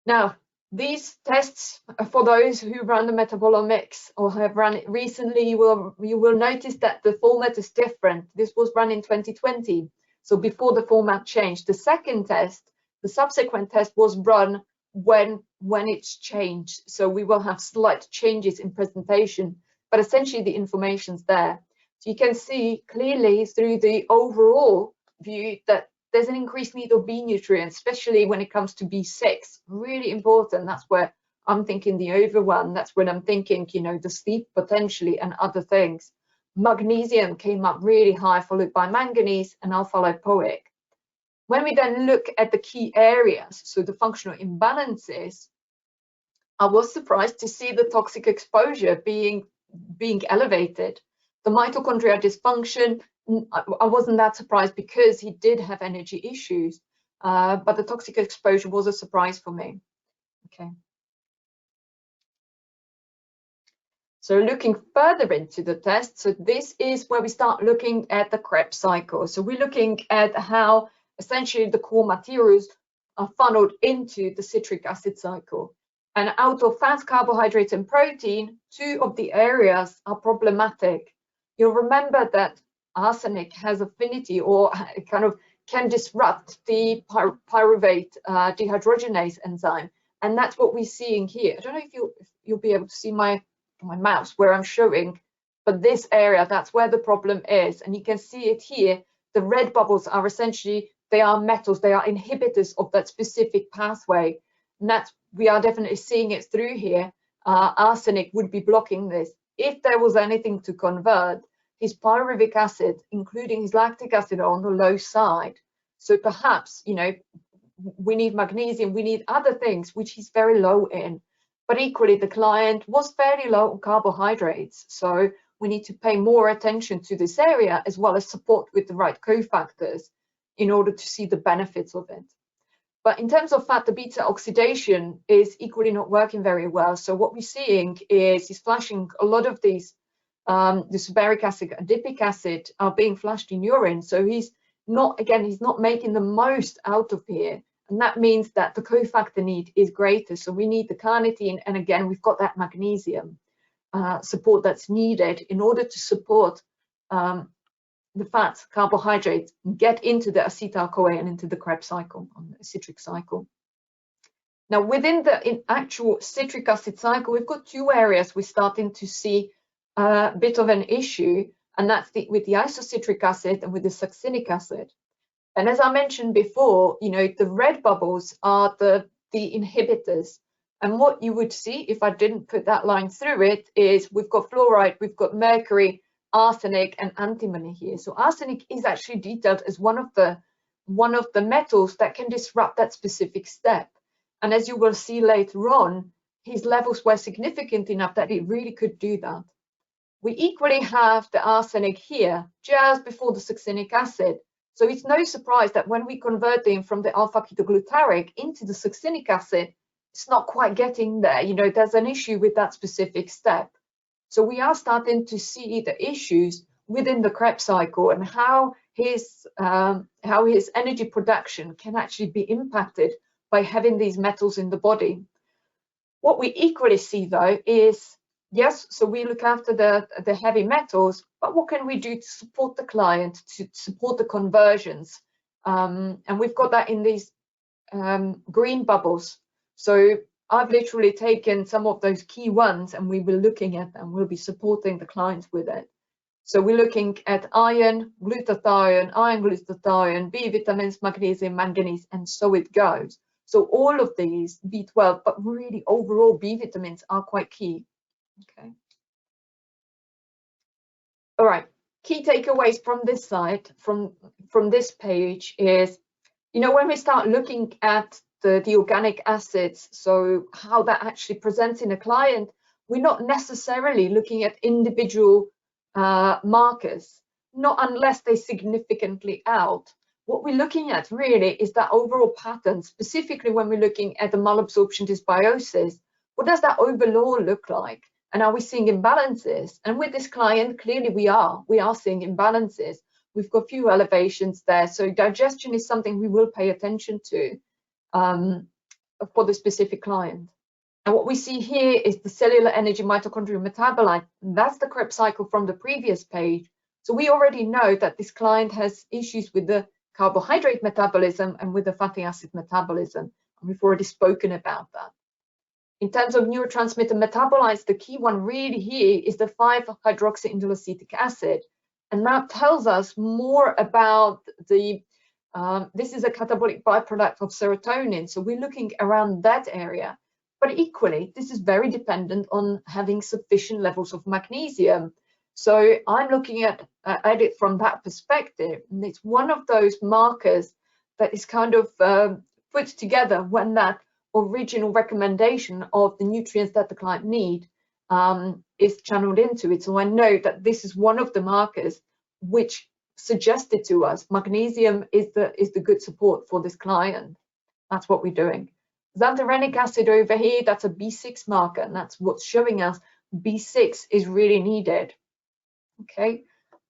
now these tests, for those who run the metabolomics or have run it recently, you will notice that the format is different. This was run in 2020, so before the format changed. The second test, the subsequent test, was run when it's changed. So we will have slight changes in presentation, but essentially the information's there. So you can see clearly through the overall view that there's an increased need of B nutrients, especially when it comes to B6, really important. That's where I'm thinking the over one. That's when I'm thinking, the sleep potentially and other things. Magnesium came up really high, followed by manganese and alpha-lipoic. When we then look at the key areas, so the functional imbalances, I was surprised to see the toxic exposure being elevated. The mitochondrial dysfunction, I wasn't that surprised because he did have energy issues, but the toxic exposure was a surprise for me. Okay. So looking further into the test, so this is where we start looking at the Krebs cycle. So we're looking at how essentially the core materials are funneled into the citric acid cycle. And out of fats, carbohydrates, and protein, 2 of the areas are problematic. You'll remember that arsenic has affinity or kind of can disrupt the pyruvate dehydrogenase enzyme. And that's what we're seeing here. I don't know if you'll be able to see my mouse where I'm showing, but this area, that's where the problem is. And you can see it here. The red bubbles are essentially, they are metals, they are inhibitors of that specific pathway. And that's, we are definitely seeing it through here. Arsenic would be blocking this. If there was anything to convert, his pyruvic acid, including his lactic acid, are on the low side. So perhaps, we need magnesium, we need other things, which he's very low in. But equally, the client was fairly low on carbohydrates. So we need to pay more attention to this area, as well as support with the right cofactors in order to see the benefits of it. But in terms of fat, the beta oxidation is equally not working very well. So what we're seeing is he's flashing a lot of these, the subbaric acid, adipic acid are being flashed in urine. So he's not making the most out of here. And that means that the cofactor need is greater. So we need the carnitine. And again, we've got that magnesium support that's needed in order to support the fats, carbohydrates, get into the acetyl-CoA and into the Krebs cycle, on the citric cycle. Now, within the actual citric acid cycle, we've got 2 areas we're starting to see a bit of an issue, and that's with the isocitric acid and with the succinic acid. And as I mentioned before, the red bubbles are the inhibitors. And what you would see if I didn't put that line through it is we've got fluoride, we've got mercury, arsenic, and antimony here. So arsenic is actually detailed as one of the metals that can disrupt that specific step. And as you will see later on, his levels were significant enough that it really could do that. We equally have the arsenic here just before the succinic acid. So it's no surprise that when we convert them from the alpha-ketoglutarate into the succinic acid, it's not quite getting there. There's an issue with that specific step. So we are starting to see the issues within the Krebs cycle and how his energy production can actually be impacted by having these metals in the body. What we equally see though is, yes, so we look after the heavy metals, but what can we do to support the client, to support the conversions? And we've got that in these green bubbles. So I've literally taken some of those key ones and we were looking at them. We'll be supporting the clients with it. So we're looking at iron, glutathione, B vitamins, magnesium, manganese, and so it goes. So all of these, B12, but really overall B vitamins are quite key. Okay. All right. Key takeaways from this side, from this page is, when we start looking at the organic acids, so how that actually presents in a client, we're not necessarily looking at individual markers. not unless they significantly out. What we're looking at really is that overall pattern, specifically when we're looking at the malabsorption dysbiosis. What does that overall look like? And are we seeing imbalances? And with this client, clearly we are seeing imbalances. We've got few elevations there. So digestion is something we will pay attention to for the specific client. And what we see here is the cellular energy mitochondrial metabolite. That's the Krebs cycle from the previous page. So we already know that this client has issues with the carbohydrate metabolism and with the fatty acid metabolism. And we've already spoken about that. In terms of neurotransmitter metabolites, the key one really here is the 5-hydroxyindoleacetic acid. And that tells us more about the, this is a catabolic byproduct of serotonin. So we're looking around that area. But equally, this is very dependent on having sufficient levels of magnesium. So I'm looking at it from that perspective. And it's one of those markers that is kind of put together when that original recommendation of the nutrients that the client need is channeled into it. So I know that this is one of the markers which suggested to us magnesium is the good support for this client. That's what we're doing. Xantharenic acid over here, that's a B6 marker, and that's what's showing us B6 is really needed. Okay,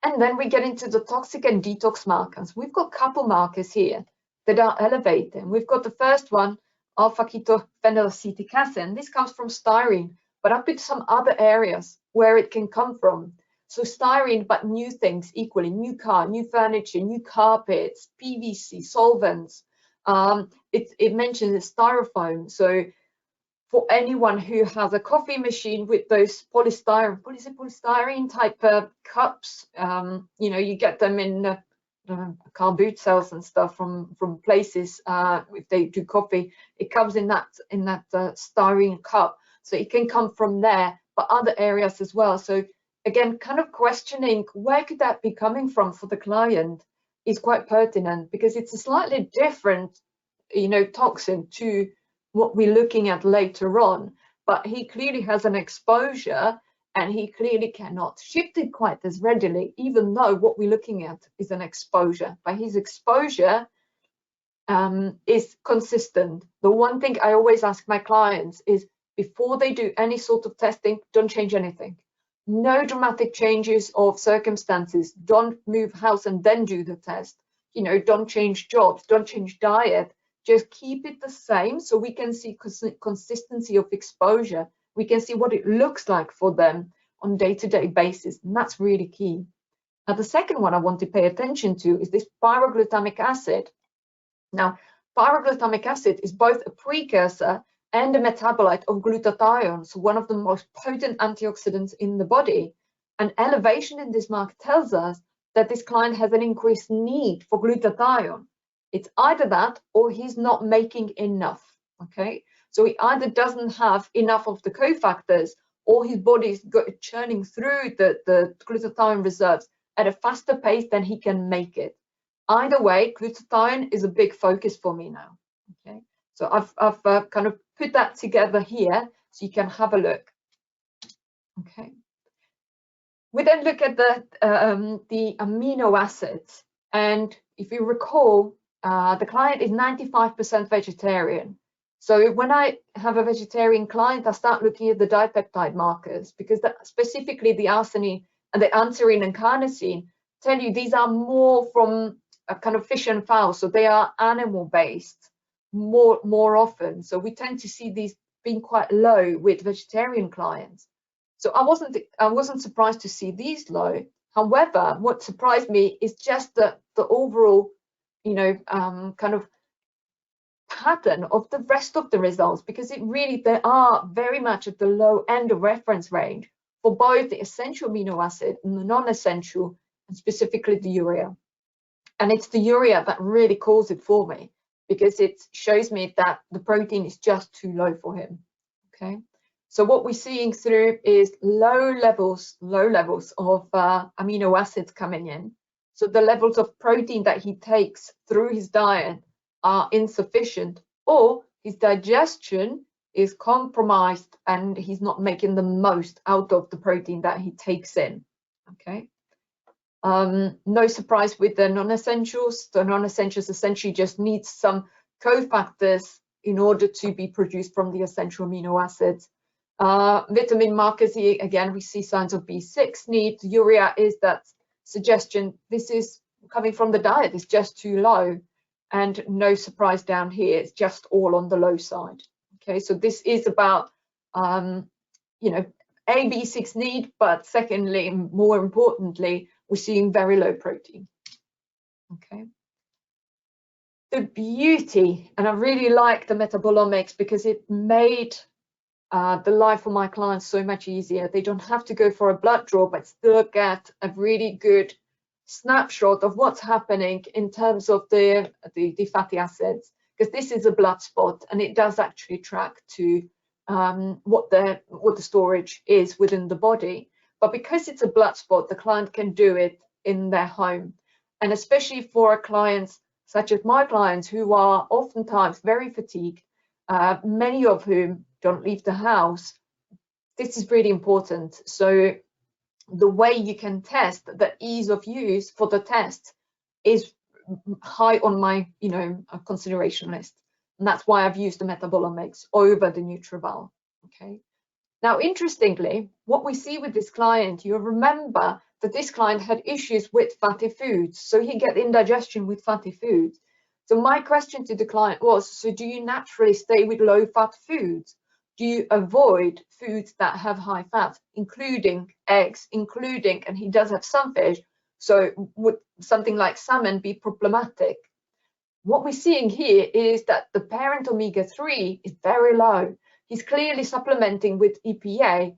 and then we get into the toxic and detox markers. We've got a couple markers here that are elevating. We've got the first one, alpha-ketophenylacetic acid, and this comes from styrene, but I put some other areas where it can come from. So styrene, but new things equally, new car, new furniture, new carpets, PVC, solvents. It mentions styrofoam. So for anyone who has a coffee machine with those polystyrene type cups, you know, you get them in car boot sales and stuff from places. If they do coffee, it comes in that styrene cup, so it can come from there, but other areas as well. So again, kind of questioning where could that be coming from for the client is quite pertinent, because it's a slightly different, you know, toxin to what we're looking at later on. But he clearly has an exposure, and he clearly cannot shift it quite as readily, even though what we're looking at is an exposure. But his exposure is consistent. The one thing I always ask my clients is, before they do any sort of testing, don't change anything. No dramatic changes of circumstances. Don't move house and then do the test. You know, don't change jobs, don't change diet. Just keep it the same so we can see consistency of exposure. We can see what it looks like for them on a day-to-day basis, and that's really key. Now, the second one I want to pay attention to is this pyroglutamic acid. Now, pyroglutamic acid is both a precursor and a metabolite of glutathione, so one of the most potent antioxidants in the body. An elevation in this mark tells us that this client has an increased need for glutathione. It's either that or he's not making enough, okay? So he either doesn't have enough of the cofactors, or his body's churning through the glutathione reserves at a faster pace than he can make it. Either way, glutathione is a big focus for me now, okay? So I've kind of put that together here so you can have a look, okay? We then look at the amino acids, and if you recall, the client is 95% vegetarian. So when I have a vegetarian client, I start looking at the dipeptide markers, because specifically the arsenine and the anserine and carnosine tell you these are more from a kind of fish and fowl, so they are animal based more often. So we tend to see these being quite low with vegetarian clients. So I wasn't surprised to see these low. However, what surprised me is just the overall, you know, kind of pattern of the rest of the results, because they are very much at the low end of reference range for both the essential amino acid and the non-essential, and specifically the urea. And it's the urea that really calls it for me, because it shows me that the protein is just too low for him, okay? So what we're seeing through is low levels of amino acids coming in. So the levels of protein that he takes through his diet are insufficient, or his digestion is compromised and he's not making the most out of the protein that he takes in, okay? No surprise with the non-essentials. The non-essentials essentially just need some cofactors in order to be produced from the essential amino acids. Vitamin markers here, again, we see signs of B6 need. Urea is that suggestion. This is coming from the diet, it's just too low. And no surprise down here, it's just all on the low side. Okay, so this is about, you know, A, B6 need, but secondly, more importantly, we're seeing very low protein. Okay. The beauty, and I really like the metabolomics because it made the life for my clients so much easier. They don't have to go for a blood draw, but still get a really good snapshot of what's happening in terms of the fatty acids, because this is a blood spot and it does actually track to what the storage is within the body. But because it's a blood spot, the client can do it in their home. And especially for clients such as my clients who are oftentimes very fatigued, many of whom don't leave the house, this is really important. So the way you can test, the ease of use for the test is high on my, consideration list. And that's why I've used the metabolomics over the NutriVal. Okay. Now, interestingly, what we see with this client, you remember that this client had issues with fatty foods. So he get indigestion with fatty foods. So my question to the client was, so do you naturally stay with low fat foods? Do you avoid foods that have high fat, including eggs, and he does have some fish, so would something like salmon be problematic? What we're seeing here is that the parent omega-3 is very low. He's clearly supplementing with EPA,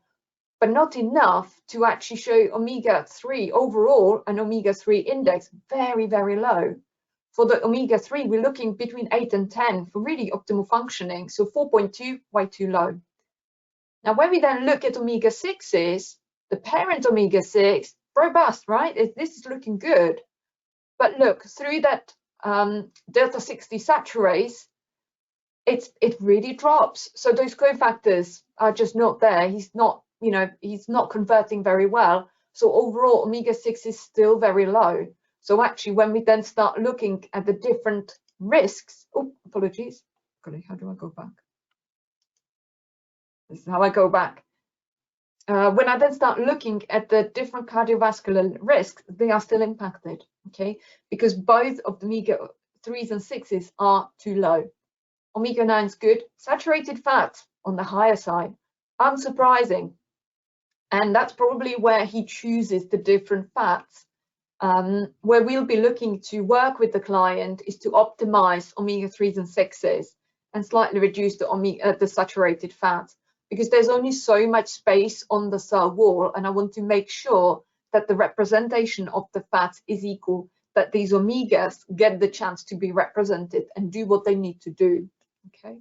but not enough to actually show omega-3 overall, an omega-3 index very, very low. For the omega-3, we're looking between 8 and 10 for really optimal functioning. So 4.2, way too low. Now, when we then look at omega-6s, the parent omega-6, robust, right? This is looking good. But look, through that delta-6 desaturase, it really drops. So those cofactors are just not there. He's not converting very well. So overall, omega-6 is still very low. So actually, when we then start looking at the different risks, oh, apologies. How do I go back? This is how I go back. When I then start looking at the different cardiovascular risks, they are still impacted, okay? Because both of the omega-3s and 6s are too low. Omega-9 is good. Saturated fat on the higher side, unsurprising. And that's probably where he chooses the different fats. Where we'll be looking to work with the client is to optimize omega-3s and 6s and slightly reduce the saturated fat, because there's only so much space on the cell wall, and I want to make sure that the representation of the fats is equal, that these omegas get the chance to be represented and do what they need to do. Okay.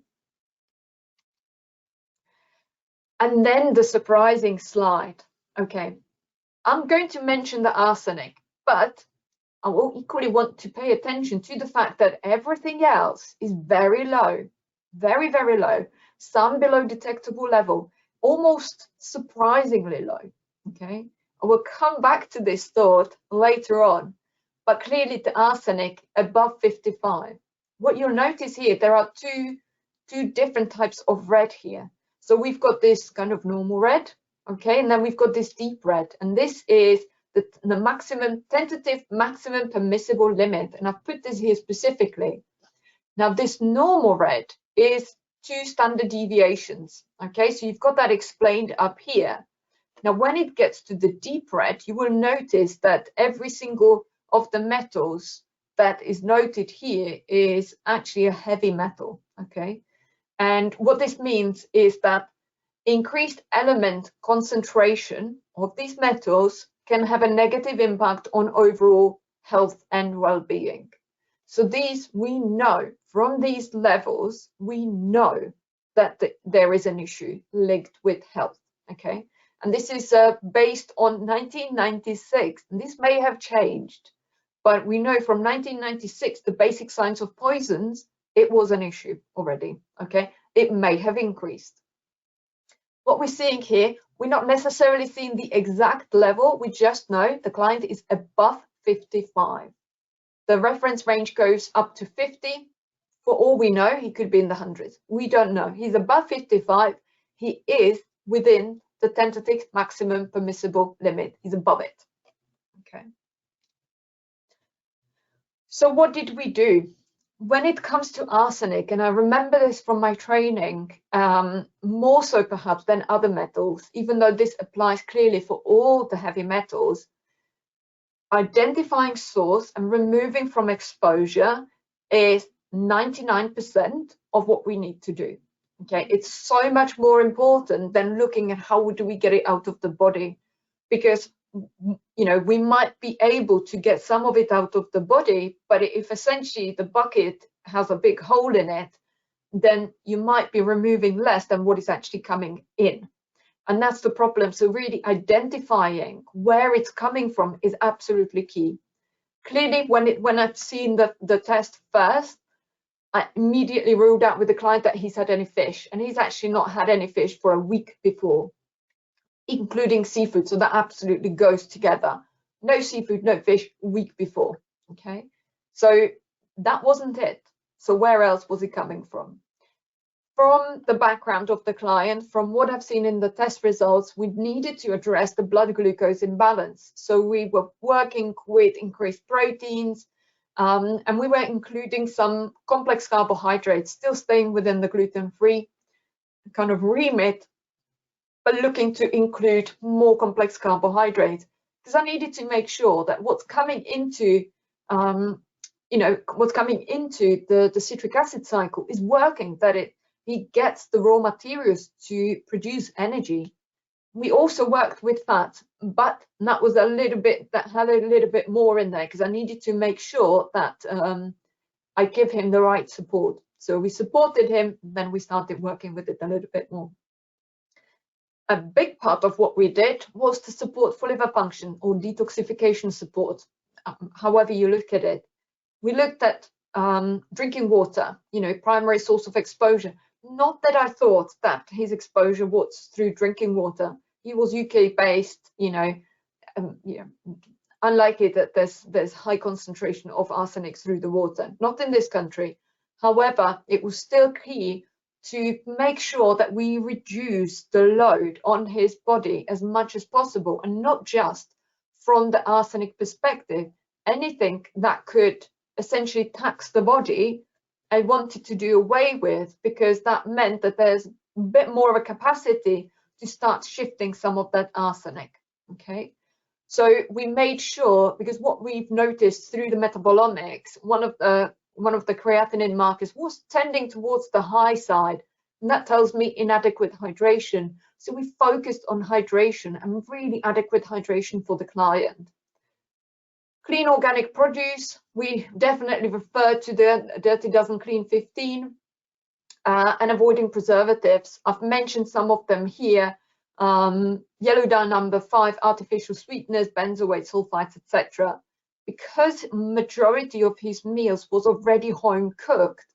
And then the surprising slide. Okay, I'm going to mention the arsenic, but I will equally want to pay attention to the fact that everything else is very low, very, very low, some below detectable level, almost surprisingly low. Okay, I will come back to this thought later on, but clearly the arsenic above 55. What you'll notice here, there are two different types of red here. So we've got this kind of normal red, okay, and then we've got this deep red, and this is the maximum, tentative maximum permissible limit, and I've put this here specifically. Now, this normal red is 2 standard deviations, okay, so you've got that explained up here. Now, when it gets to the deep red, you will notice that every single of the metals that is noted here is actually a heavy metal, okay, and what this means is that increased element concentration of these metals can have a negative impact on overall health and well-being. So these, we know from these levels, we know that there is an issue linked with health, okay? And this is based on 1996, and this may have changed, but we know from 1996, the basic science of poisons, it was an issue already, okay? It may have increased. What we're seeing here, We're not necessarily seeing the exact level. We just know the client is above 55. The reference range goes up to 50. For all we know, he could be in the hundreds. We don't know. He's above 55. He is within the tentative maximum permissible limit. He's above it. Okay. So what did we do? When it comes to arsenic, and I remember this from my training, more so perhaps than other metals, even though this applies clearly for all the heavy metals, identifying source and removing from exposure is 99% of what we need to do. Okay, it's so much more important than looking at how do we get it out of the body, because we might be able to get some of it out of the body, but if essentially the bucket has a big hole in it, then you might be removing less than what is actually coming in. And that's the problem. So really identifying where it's coming from is absolutely key. Clearly, when I've seen the test first, I immediately ruled out with the client that he's had any fish, and he's actually not had any fish for a week before, including seafood. So that absolutely goes together. No seafood, no fish, week before. Okay, so that wasn't it. So where else was it coming from? From the background of the client, from what I've seen in the test results, we needed to address the blood glucose imbalance. So we were working with increased proteins, and we were including some complex carbohydrates, still staying within the gluten-free kind of remit, but looking to include more complex carbohydrates, because I needed to make sure that what's coming into what's coming into the citric acid cycle is working, that he gets the raw materials to produce energy. We also worked with fat, but that was had a little bit more in there, because I needed to make sure that I give him the right support. So we supported him, then we started working with it a little bit more. A big part of what we did was to support for liver function or detoxification support, however you look at it. We looked at drinking water, primary source of exposure. Not that I thought that his exposure was through drinking water. He was UK based, unlikely that there's high concentration of arsenic through the water. Not in this country. However, it was still key to make sure that we reduce the load on his body as much as possible, and not just from the arsenic perspective. Anything that could essentially tax the body, I wanted to do away with, because that meant that there's a bit more of a capacity to start shifting some of that arsenic. Okay, so we made sure, because what we've noticed through the metabolomics, one of the creatinine markers was tending towards the high side, and that tells me inadequate hydration. So we focused on hydration and really adequate hydration for the client. Clean organic produce, we definitely referred to the Dirty Dozen Clean 15, and avoiding preservatives. I've mentioned some of them here. Yellow dye number 5, artificial sweeteners, benzoate, sulfites, etc. Because majority of his meals was already home cooked,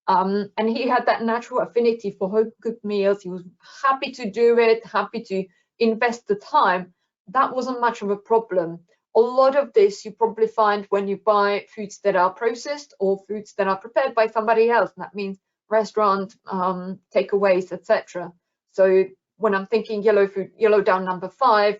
and he had that natural affinity for home cooked meals. He was happy to do it, happy to invest the time. That wasn't much of a problem. A lot of this you probably find when you buy foods that are processed or foods that are prepared by somebody else. And that means restaurant, takeaways, etc. So when I'm thinking yellow down number 5,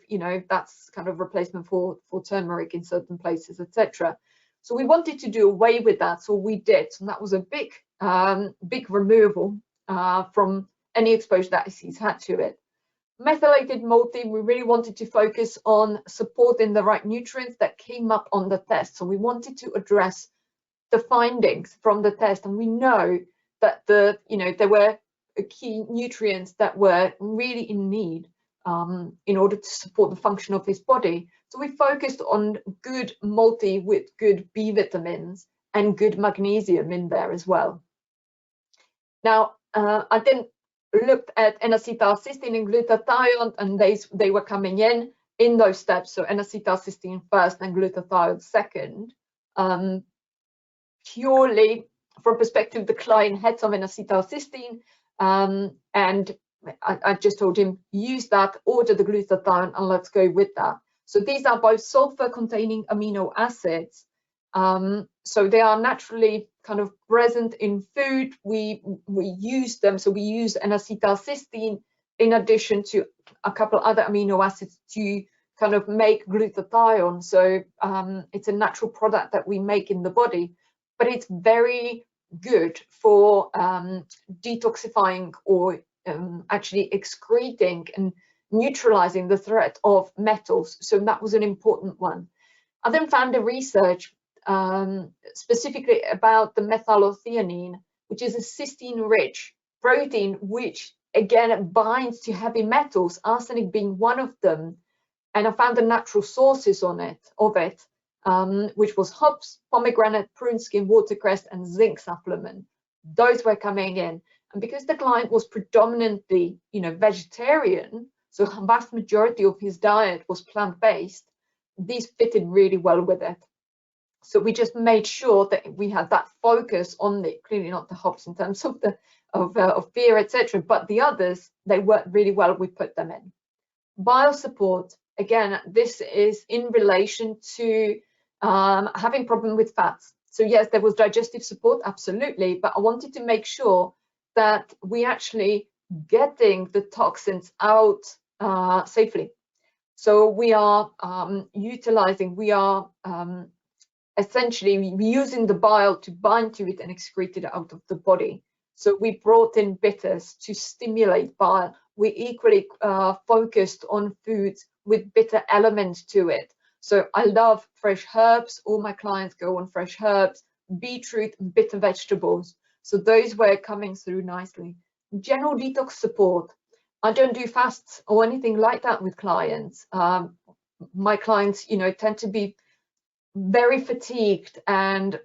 that's kind of replacement for turmeric in certain places, etc. So we wanted to do away with that, so we did, and that was a big removal from any exposure that he's had to it. Methylated multi, we really wanted to focus on supporting the right nutrients that came up on the test. So we wanted to address the findings from the test, and we know that there were key nutrients that were really in need in order to support the function of his body. So we focused on good multi with good B vitamins and good magnesium in there as well. Now, I then looked at N-acetylcysteine and glutathione, and they were coming in those steps. So N-acetylcysteine first and glutathione second. Purely from perspective, the client had some N-acetylcysteine, and I just told him, use that, order the glutathione, and let's go with that. So these are both sulfur-containing amino acids. So they are naturally kind of present in food. We use them. So we use an acetylcysteine in addition to a couple other amino acids to kind of make glutathione. So it's a natural product that we make in the body, but it's very good for detoxifying or actually excreting and neutralizing the threat of metals. So that was an important one. I then found a research specifically about the methylothionine, which is a cysteine-rich protein, which again binds to heavy metals, arsenic being one of them. And I found the natural sources of it, which was hops, pomegranate, prune skin, watercress, and zinc supplement. Those were coming in. And because the client was predominantly, vegetarian, so a vast majority of his diet was plant-based, these fitted really well with it. So we just made sure that we had that focus on it, clearly not the hops in terms of of fear, etc. But the others, they worked really well. We put them in. Biosupport, again, this is in relation to having problem with fats. So yes, there was digestive support, absolutely, but I wanted to make sure that we actually getting the toxins out safely. So we are utilizing, we are essentially using the bile to bind to it and excrete it out of the body. So we brought in bitters to stimulate bile. We equally focused on foods with bitter elements to it. So I love fresh herbs. All my clients go on fresh herbs, beetroot, bitter vegetables. So those were coming through nicely. General detox support. I don't do fasts or anything like that with clients. My clients, tend to be very fatigued, and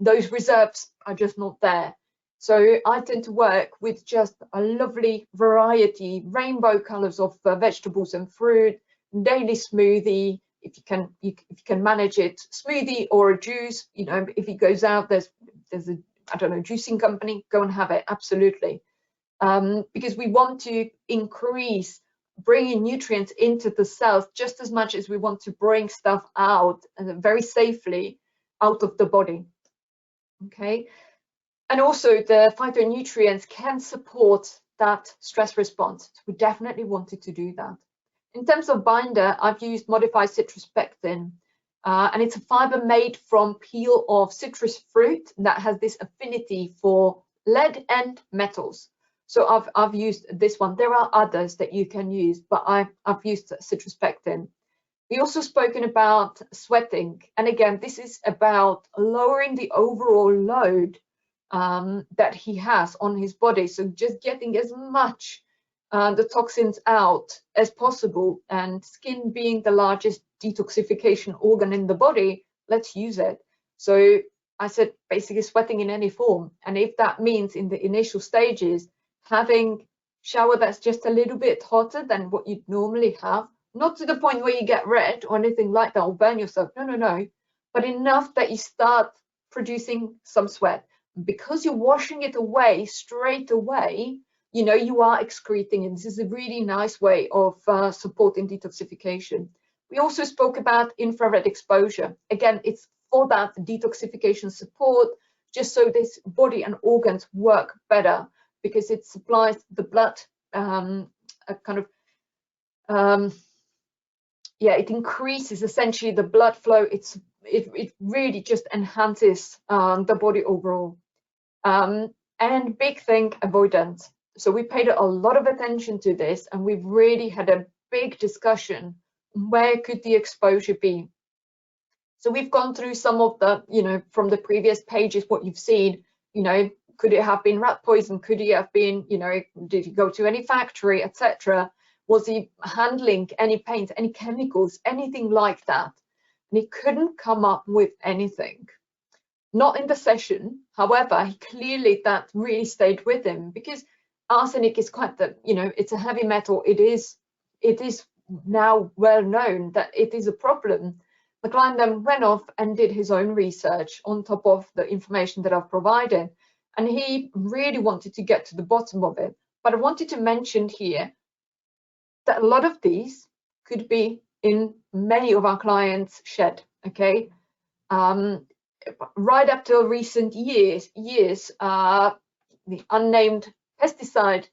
those reserves are just not there. So I tend to work with just a lovely variety, rainbow colors of vegetables and fruit, daily smoothie, if you can manage it, smoothie or a juice. If it goes out, there's a, I don't know, juicing company, go and have it, absolutely. Because we want to increase bringing nutrients into the cells just as much as we want to bring stuff out very safely out of the body. Okay, and also the phytonutrients can support that stress response. So we definitely wanted to do that. In terms of binder, I've used modified citrus pectin, and it's a fiber made from peel of citrus fruit that has this affinity for lead and metals. So I've used this one. There are others that you can use, but I've used citrus pectin. We also spoken about sweating. And again, this is about lowering the overall load that he has on his body. So just getting as much the toxins out as possible, and skin being the largest detoxification organ in the body, let's use it. So I said basically sweating in any form. And if that means in the initial stages, having shower that's just a little bit hotter than what you'd normally have, not to the point where you get red or anything like that or burn yourself, no, but enough that you start producing some sweat. Because you're washing it away straight away, you are excreting, and this is a really nice way of supporting detoxification. We also spoke about infrared exposure. Again, it's for that detoxification support, just so this body and organs work better, because it supplies the blood it increases essentially the blood flow. It really just enhances the body overall. And big thing, avoidance. So we paid a lot of attention to this, and we've really had a big discussion. Where could the exposure be? So we've gone through some of the, from the previous pages, what you've seen, could it have been rat poison? Could he have been, did he go to any factory, etc.? Was he handling any paint, any chemicals, anything like that? And he couldn't come up with anything. Not in the session. However, clearly that really stayed with him, because arsenic is quite it's a heavy metal. It is now well known that it is a problem. The client then went off and did his own research on top of the information that I've provided. And he really wanted to get to the bottom of it. But I wanted to mention here that a lot of these could be in many of our clients' shed, okay? Right up till recent years, the unnamed pesticide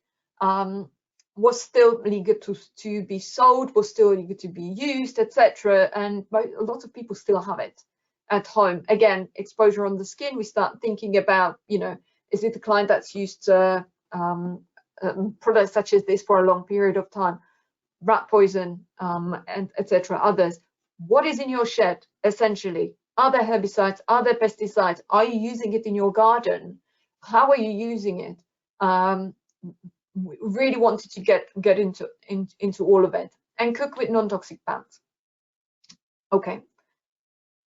was still legal to be sold, was still legal to be used, etc. And a lot of people still have it at home. Again, exposure on the skin, we start thinking about, you know, is it a client that's used products such as this for a long period of time, rat poison, and etc. Others. What is in your shed, essentially? Are there herbicides? Are there pesticides? Are you using it in your garden? How are you using it? We really wanted to get into all of it and cook with non-toxic pans. Okay.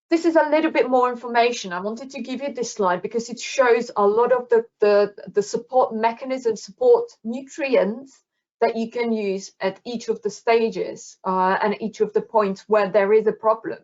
This is a little bit more information. I wanted to give you this slide because it shows a lot of the support mechanisms, support nutrients that you can use at each of the stages and each of the points where there is a problem.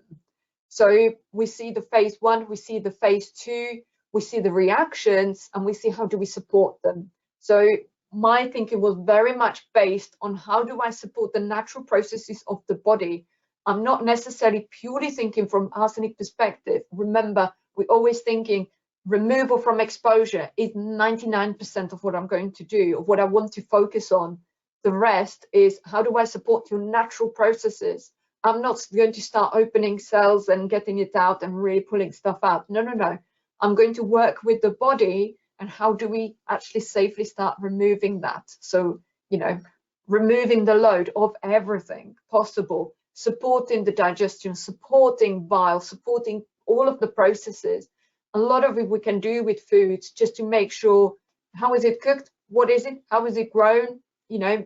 So we see the phase 1, we see the phase 2, we see the reactions, and we see how do we support them. So my thinking was very much based on how do I support the natural processes of the body. I'm not necessarily purely thinking from arsenic perspective. Remember, we're always thinking removal from exposure is 99% of what I'm going to do, of what I want to focus on. The rest is how do I support your natural processes? I'm not going to start opening cells and getting it out and really pulling stuff out. No, no, no. I'm going to work with the body and how do we actually safely start removing that? So, you know, removing the load of everything possible, supporting the digestion, supporting bile, supporting all of the processes. A lot of it we can do with foods just to make sure, how is it cooked? What is it? How is it grown? You know,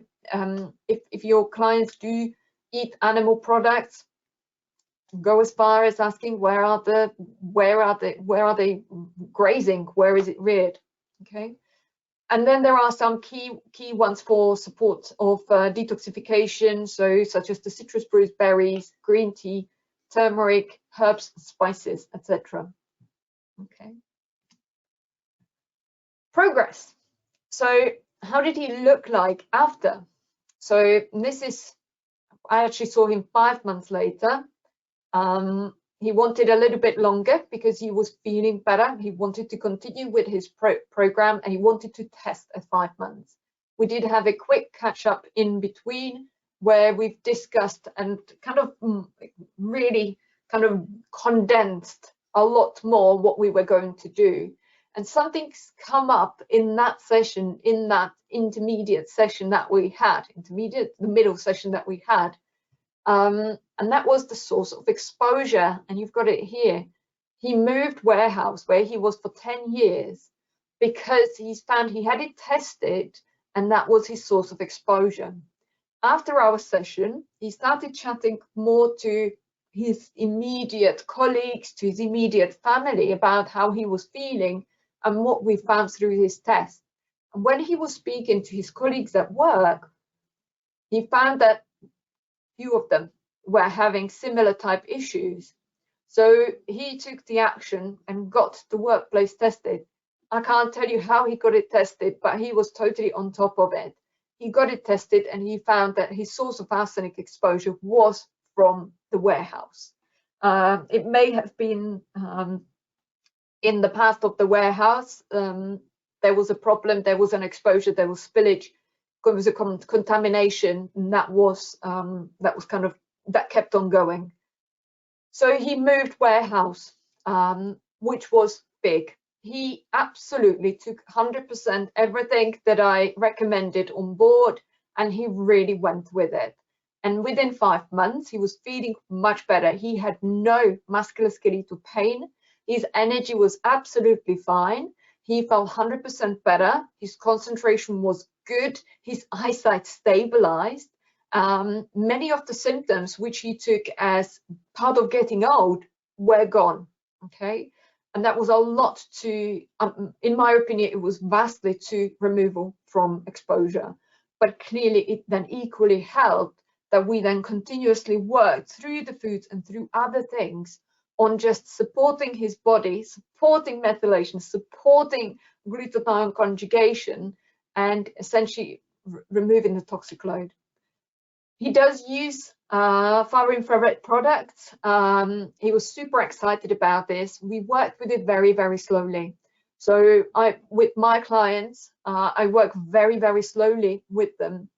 if your clients do eat animal products, go as far as asking where are they grazing, where is it reared? Okay. And then there are some key ones for support of detoxification, so such as the citrus fruits, berries, green tea, turmeric, herbs, spices, etc. Okay. Progress. So how did he look like after? So this is, I actually saw him 5 months later. He wanted a little bit longer because he was feeling better. He wanted to continue with his program and he wanted to test at 5 months. We did have a quick catch up in between where we've discussed and kind of really kind of condensed a lot more what we were going to do. And something's come up in that session, in that intermediate session that we had, the middle session that we had. And that was the source of exposure, and you've got it here. He moved warehouse where he was for 10 years because he's found he had it tested and that was his source of exposure. After our session, he started chatting more to his immediate colleagues, to his immediate family about how he was feeling and what we found through his test. And when he was speaking to his colleagues at work, he found that few of them were having similar type issues. So he took the action and got the workplace tested. I can't tell you how he got it tested, but he was totally on top of it. He got it tested and he found that his source of arsenic exposure was from the warehouse. It may have been in the past of the warehouse. There was a problem, there was an exposure, there was spillage, there was a contamination, and that kept on going. So he moved warehouse, which was big. He absolutely took 100% everything that I recommended on board, and he really went with it. And within 5 months, he was feeling much better. He had no musculoskeletal pain. His energy was absolutely fine. He felt 100% better. His concentration was good. His eyesight stabilized. Many of the symptoms which he took as part of getting old were gone. Okay. And that was a lot to, in my opinion, it was vastly to removal from exposure. But clearly it then equally helped that we then continuously worked through the foods and through other things on just supporting his body, supporting methylation, supporting glutathione conjugation, and essentially removing the toxic load. He does use far infrared products. He was super excited about this. We worked with it very, very slowly. So with my clients, I work very, very slowly with them.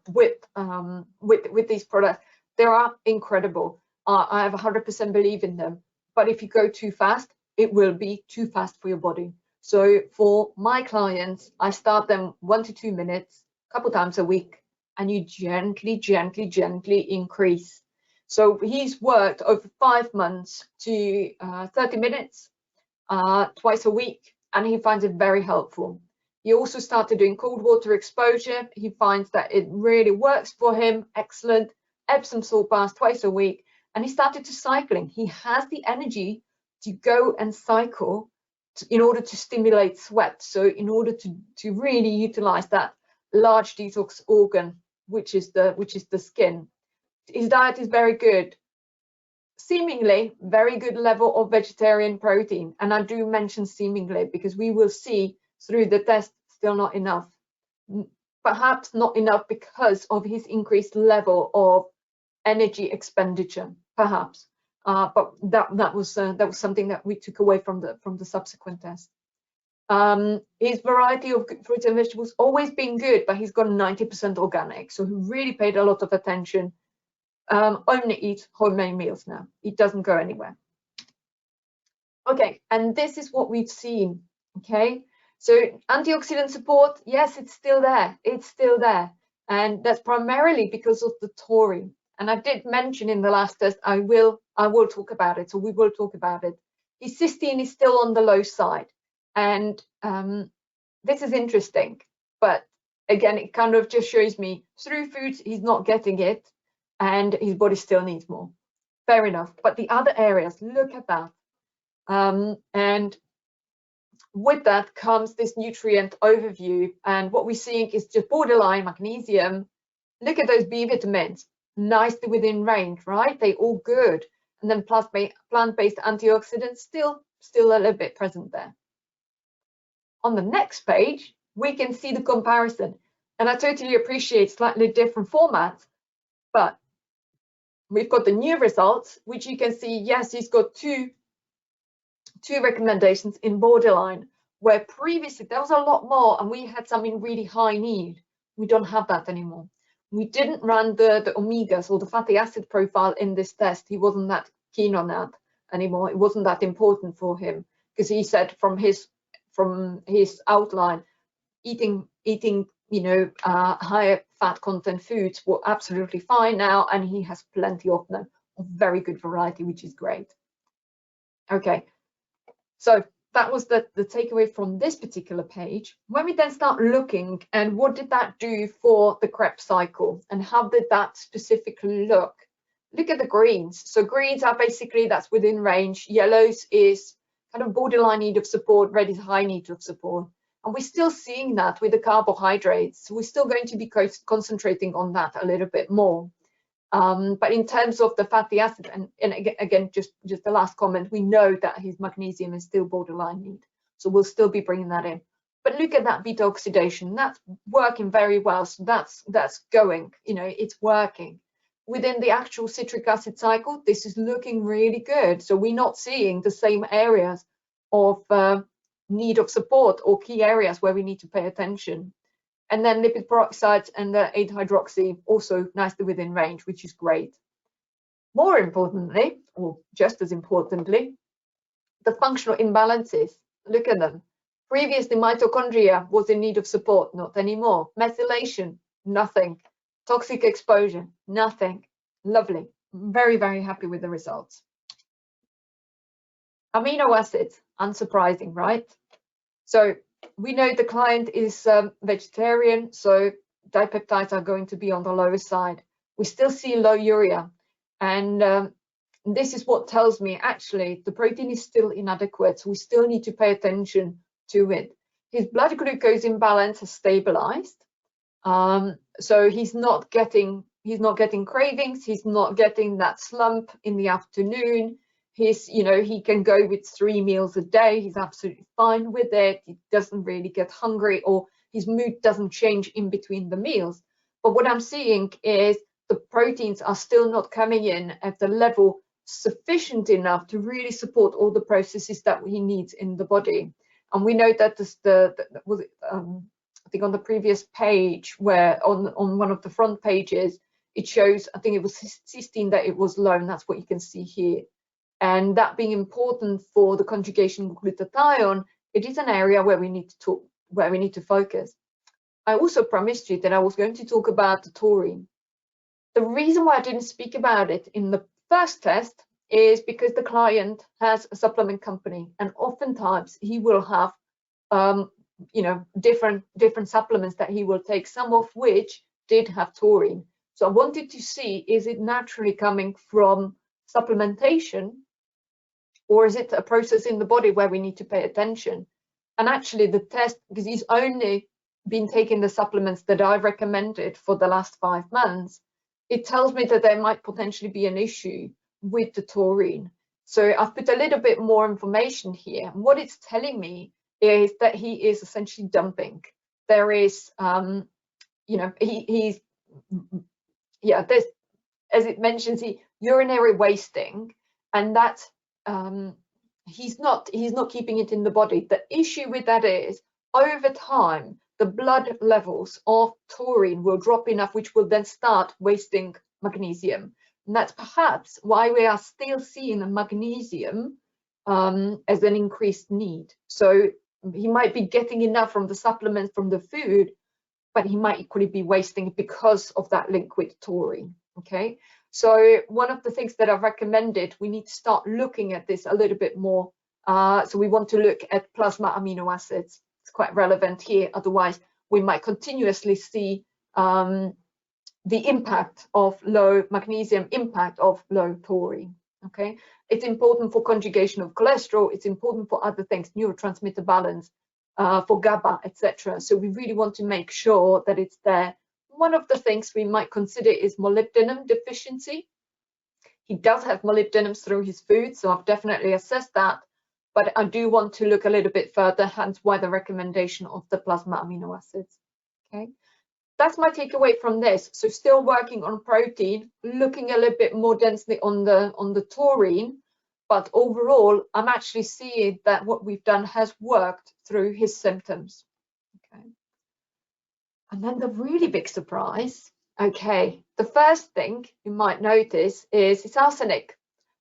With these products, they are incredible. I have 100% believe in them. But if you go too fast, it will be too fast for your body. So for my clients, I start them 1 to 2 minutes, a couple times a week, and you gently, gently, gently increase. So he's worked over 5 months to 30 minutes twice a week, and he finds it very helpful. He also started doing cold water exposure. He finds that it really works for him. Excellent. Epsom salt baths twice a week. And he started to cycling. He has the energy to go and cycle in order to stimulate sweat. So in order to really utilize that large detox organ, which is the skin. His diet is very good. Seemingly very good level of vegetarian protein. And I do mention seemingly because we will see through the test still not enough. Perhaps not enough because of his increased level of energy expenditure, perhaps. But that was something that we took away from the subsequent test. His variety of fruits and vegetables always been good, but he's got 90% organic, so he really paid a lot of attention. Only eats homemade meals now. He doesn't go anywhere. Okay, and this is what we've seen. Okay, so antioxidant support, yes, it's still there. It's still there, and that's primarily because of the taurine. And I did mention in the last test, I will talk about it. So we will talk about it. His cysteine is still on the low side, and this is interesting. But again, it kind of just shows me through foods he's not getting it, and his body still needs more. Fair enough. But the other areas, look at that. And with that comes this nutrient overview. And what we're seeing is just borderline magnesium. Look at those B vitamins, nicely within range, right? They all good. And then plant-based antioxidants still a little bit present there. On the next page, we can see the comparison. And I totally appreciate slightly different formats, but we've got the new results, which you can see, yes, he's got two recommendations in borderline, where previously there was a lot more and we had some in really high need. We don't have that anymore. We didn't run the omegas or the fatty acid profile in this test. He wasn't that keen on that anymore. It wasn't that important for him because he said from his outline, eating higher fat content foods were absolutely fine now, and he has plenty of them, of very good variety, which is great. Okay, so that was the takeaway from this particular page. When we then start looking and what did that do for the Krebs cycle and how did that specifically look at the greens. So greens are basically, that's within range. Yellows is kind of borderline need of support, red is high need of support. And we're still seeing that with the carbohydrates. So we're still going to be concentrating on that a little bit more. But in terms of the fatty acid, and again, just the last comment, we know that his magnesium is still borderline need. So we'll still be bringing that in. But look at that beta oxidation. That's working very well. So that's going, it's working. Within the actual citric acid cycle, this is looking really good. So we're not seeing the same areas of need of support or key areas where we need to pay attention. And then lipid peroxides and the 8-hydroxy also nicely within range, which is great. More importantly, or just as importantly, the functional imbalances. Look at them. Previously, mitochondria was in need of support, not anymore. Methylation, nothing. Toxic exposure, nothing. Lovely. Very, very happy with the results. Amino acids, unsurprising, right? So we know the client is vegetarian, so dipeptides are going to be on the lower side. We still see low urea, and this is what tells me actually the protein is still inadequate, so we still need to pay attention to it. His blood glucose imbalance has stabilized, so he's not getting cravings, he's not getting that slump in the afternoon. He can go with 3 meals a day. He's absolutely fine with it. He doesn't really get hungry or his mood doesn't change in between the meals. But what I'm seeing is the proteins are still not coming in at the level sufficient enough to really support all the processes that he needs in the body. And we know that I think on the previous page, where on one of the front pages, it shows, I think it was cysteine that it was low, and that's what you can see here. And that being important for the conjugation of glutathione, it is an area where we need to focus. I also promised you that I was going to talk about the taurine. The reason why I didn't speak about it in the first test is because the client has a supplement company, and oftentimes he will have different supplements that he will take, some of which did have taurine. So I wanted to see, is it naturally coming from supplementation, or is it a process in the body where we need to pay attention? And actually the test, because he's only been taking the supplements that I've recommended for the last 5 months, it tells me that there might potentially be an issue with the taurine. So I've put a little bit more information here. And what it's telling me is that he is essentially dumping. There is, there's, as it mentions, urinary wasting, and that he's not keeping it in the body. The issue with that is, over time, the blood levels of taurine will drop enough, which will then start wasting magnesium. And that's perhaps why we are still seeing the magnesium as an increased need. So he might be getting enough from the supplements, from the food, but he might equally be wasting it because of that link with taurine. Okay, so one of the things that I've recommended, we need to start looking at this a little bit more. So we want to look at plasma amino acids. It's quite relevant here. Otherwise, we might continuously see the impact of low magnesium, impact of low taurine. Okay, it's important for conjugation of cholesterol. It's important for other things, neurotransmitter balance, for GABA, etc. So we really want to make sure that it's there. One of the things we might consider is molybdenum deficiency. He does have molybdenum through his food, so I've definitely assessed that. But I do want to look a little bit further, hence why the recommendation of the plasma amino acids. Okay, that's my takeaway from this. So still working on protein, looking a little bit more densely on the taurine, but overall, I'm actually seeing that what we've done has worked through his symptoms. Okay, and then the really big surprise. Okay, the first thing you might notice is it's arsenic,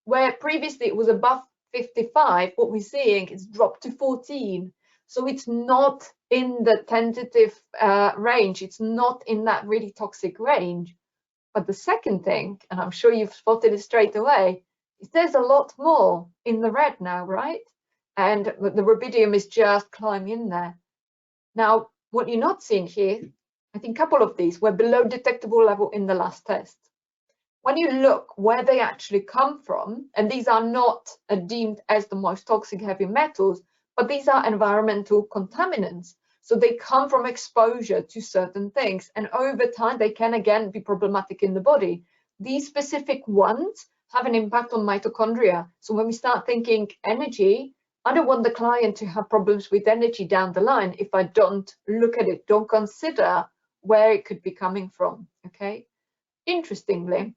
where previously it was above 55, what we're seeing is dropped to 14. So it's not in the tentative range. It's not in that really toxic range. But the second thing, and I'm sure you've spotted it straight away, is there's a lot more in the red now, right? And the rubidium is just climbing in there. Now, what you're not seeing here, I think a couple of these were below detectable level in the last test. When you look where they actually come from, and these are not deemed as the most toxic heavy metals, but these are environmental contaminants. So they come from exposure to certain things, and over time they can again be problematic in the body. These specific ones have an impact on mitochondria. So when we start thinking energy, I don't want the client to have problems with energy down the line if I don't look at it, don't consider where it could be coming from. Okay, interestingly,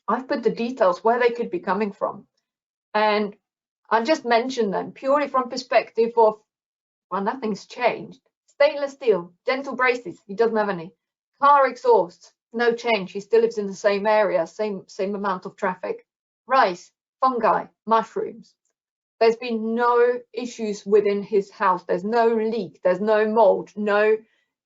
I've put the details where they could be coming from, and I just mentioned them purely from perspective of, well, nothing's changed. Stainless steel, dental braces, he doesn't have any. Car exhaust, no change, he still lives in the same area, same amount of traffic. Rice, fungi, mushrooms. There's been no issues within his house. There's no leak, there's no mold, no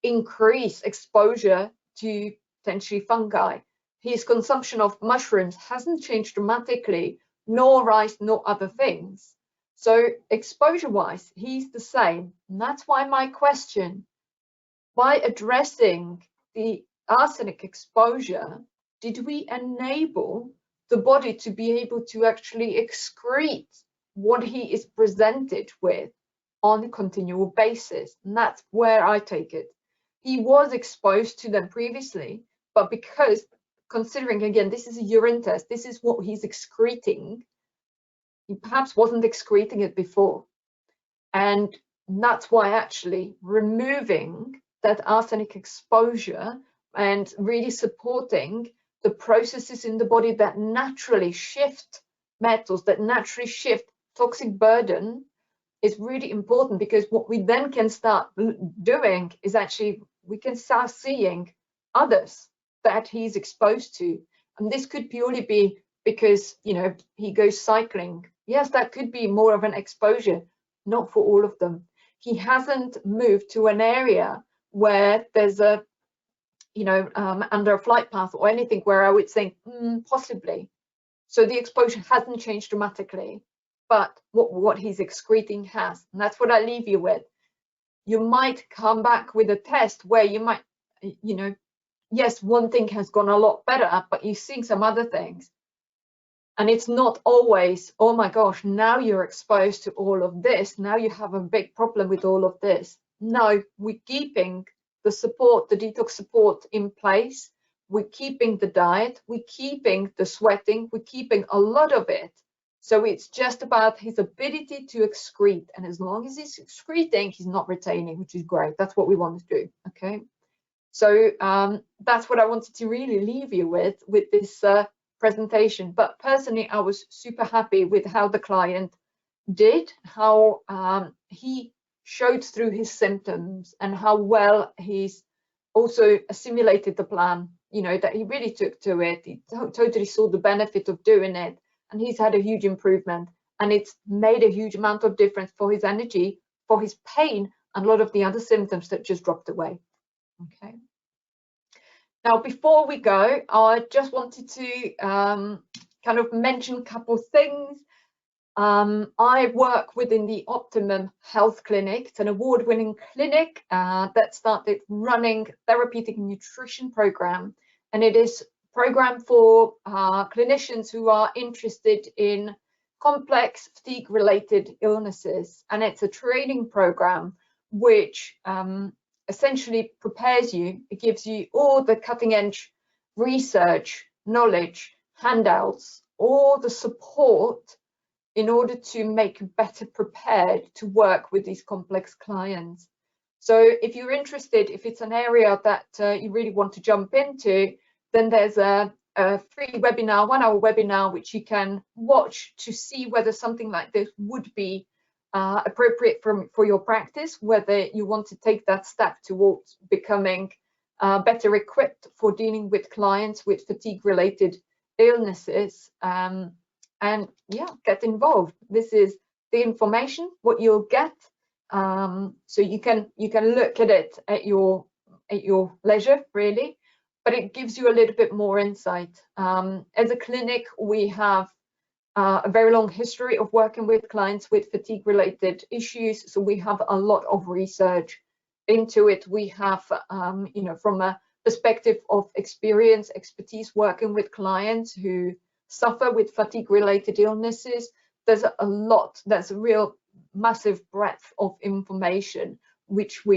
increased exposure to potentially fungi. His consumption of mushrooms hasn't changed dramatically, nor rice, nor other things. So exposure-wise, he's the same. And that's why my question, by addressing the arsenic exposure, did we enable the body to be able to actually excrete what he is presented with on a continual basis? And that's where I take it. He was exposed to them previously, but because, considering again, this is a urine test, this is what he's excreting, he perhaps wasn't excreting it before. And that's why actually removing that arsenic exposure and really supporting the processes in the body that naturally shift metals, that naturally shift toxic burden, is really important, because what we then can start doing is actually we can start seeing others that he's exposed to. And this could purely be because, you know, he goes cycling. Yes, that could be more of an exposure, not for all of them. He hasn't moved to an area where there's a, you know, under a flight path or anything where I would think possibly. So the exposure hasn't changed dramatically, but what he's excreting has. And that's what I leave you with. You might come back with a test where you might, you know, yes, one thing has gone a lot better, but you're seeing some other things. And it's not always, oh my gosh, now you're exposed to all of this. Now you have a big problem with all of this. No, we're keeping the support, the detox support in place. We're keeping the diet, we're keeping the sweating, we're keeping a lot of it. So it's just about his ability to excrete. And as long as he's excreting, he's not retaining, which is great. That's what we want to do, okay? So that's what I wanted to really leave you with this presentation. But personally, I was super happy with how the client did, how he showed through his symptoms and how well he's also assimilated the plan, you know, that he really took to it. He totally saw the benefit of doing it, and he's had a huge improvement, and it's made a huge amount of difference for his energy, for his pain, and a lot of the other symptoms that just dropped away. Okay. Now, before we go, I just wanted to kind of mention a couple of things. I work within the Optimum Health Clinic. It's an award-winning clinic that started running therapeutic nutrition program, and it is a program for clinicians who are interested in complex fatigue-related illnesses, and it's a training program which essentially prepares you. It gives you all the cutting-edge research, knowledge, handouts, all the support in order to make you better prepared to work with these complex clients. So if you're interested, if it's an area that you really want to jump into, then there's a free webinar, 1-hour webinar, which you can watch to see whether something like this would be appropriate for your practice, whether you want to take that step towards becoming better equipped for dealing with clients with fatigue-related illnesses. And yeah, get involved. This is the information, what you'll get. So you can look at it at your leisure, really, but it gives you a little bit more insight. As a clinic, we have a very long history of working with clients with fatigue-related issues, so we have a lot of research into it. We have, you know, from a perspective of experience, expertise working with clients who suffer with fatigue-related illnesses. There's a lot, there's a real massive breadth of information which we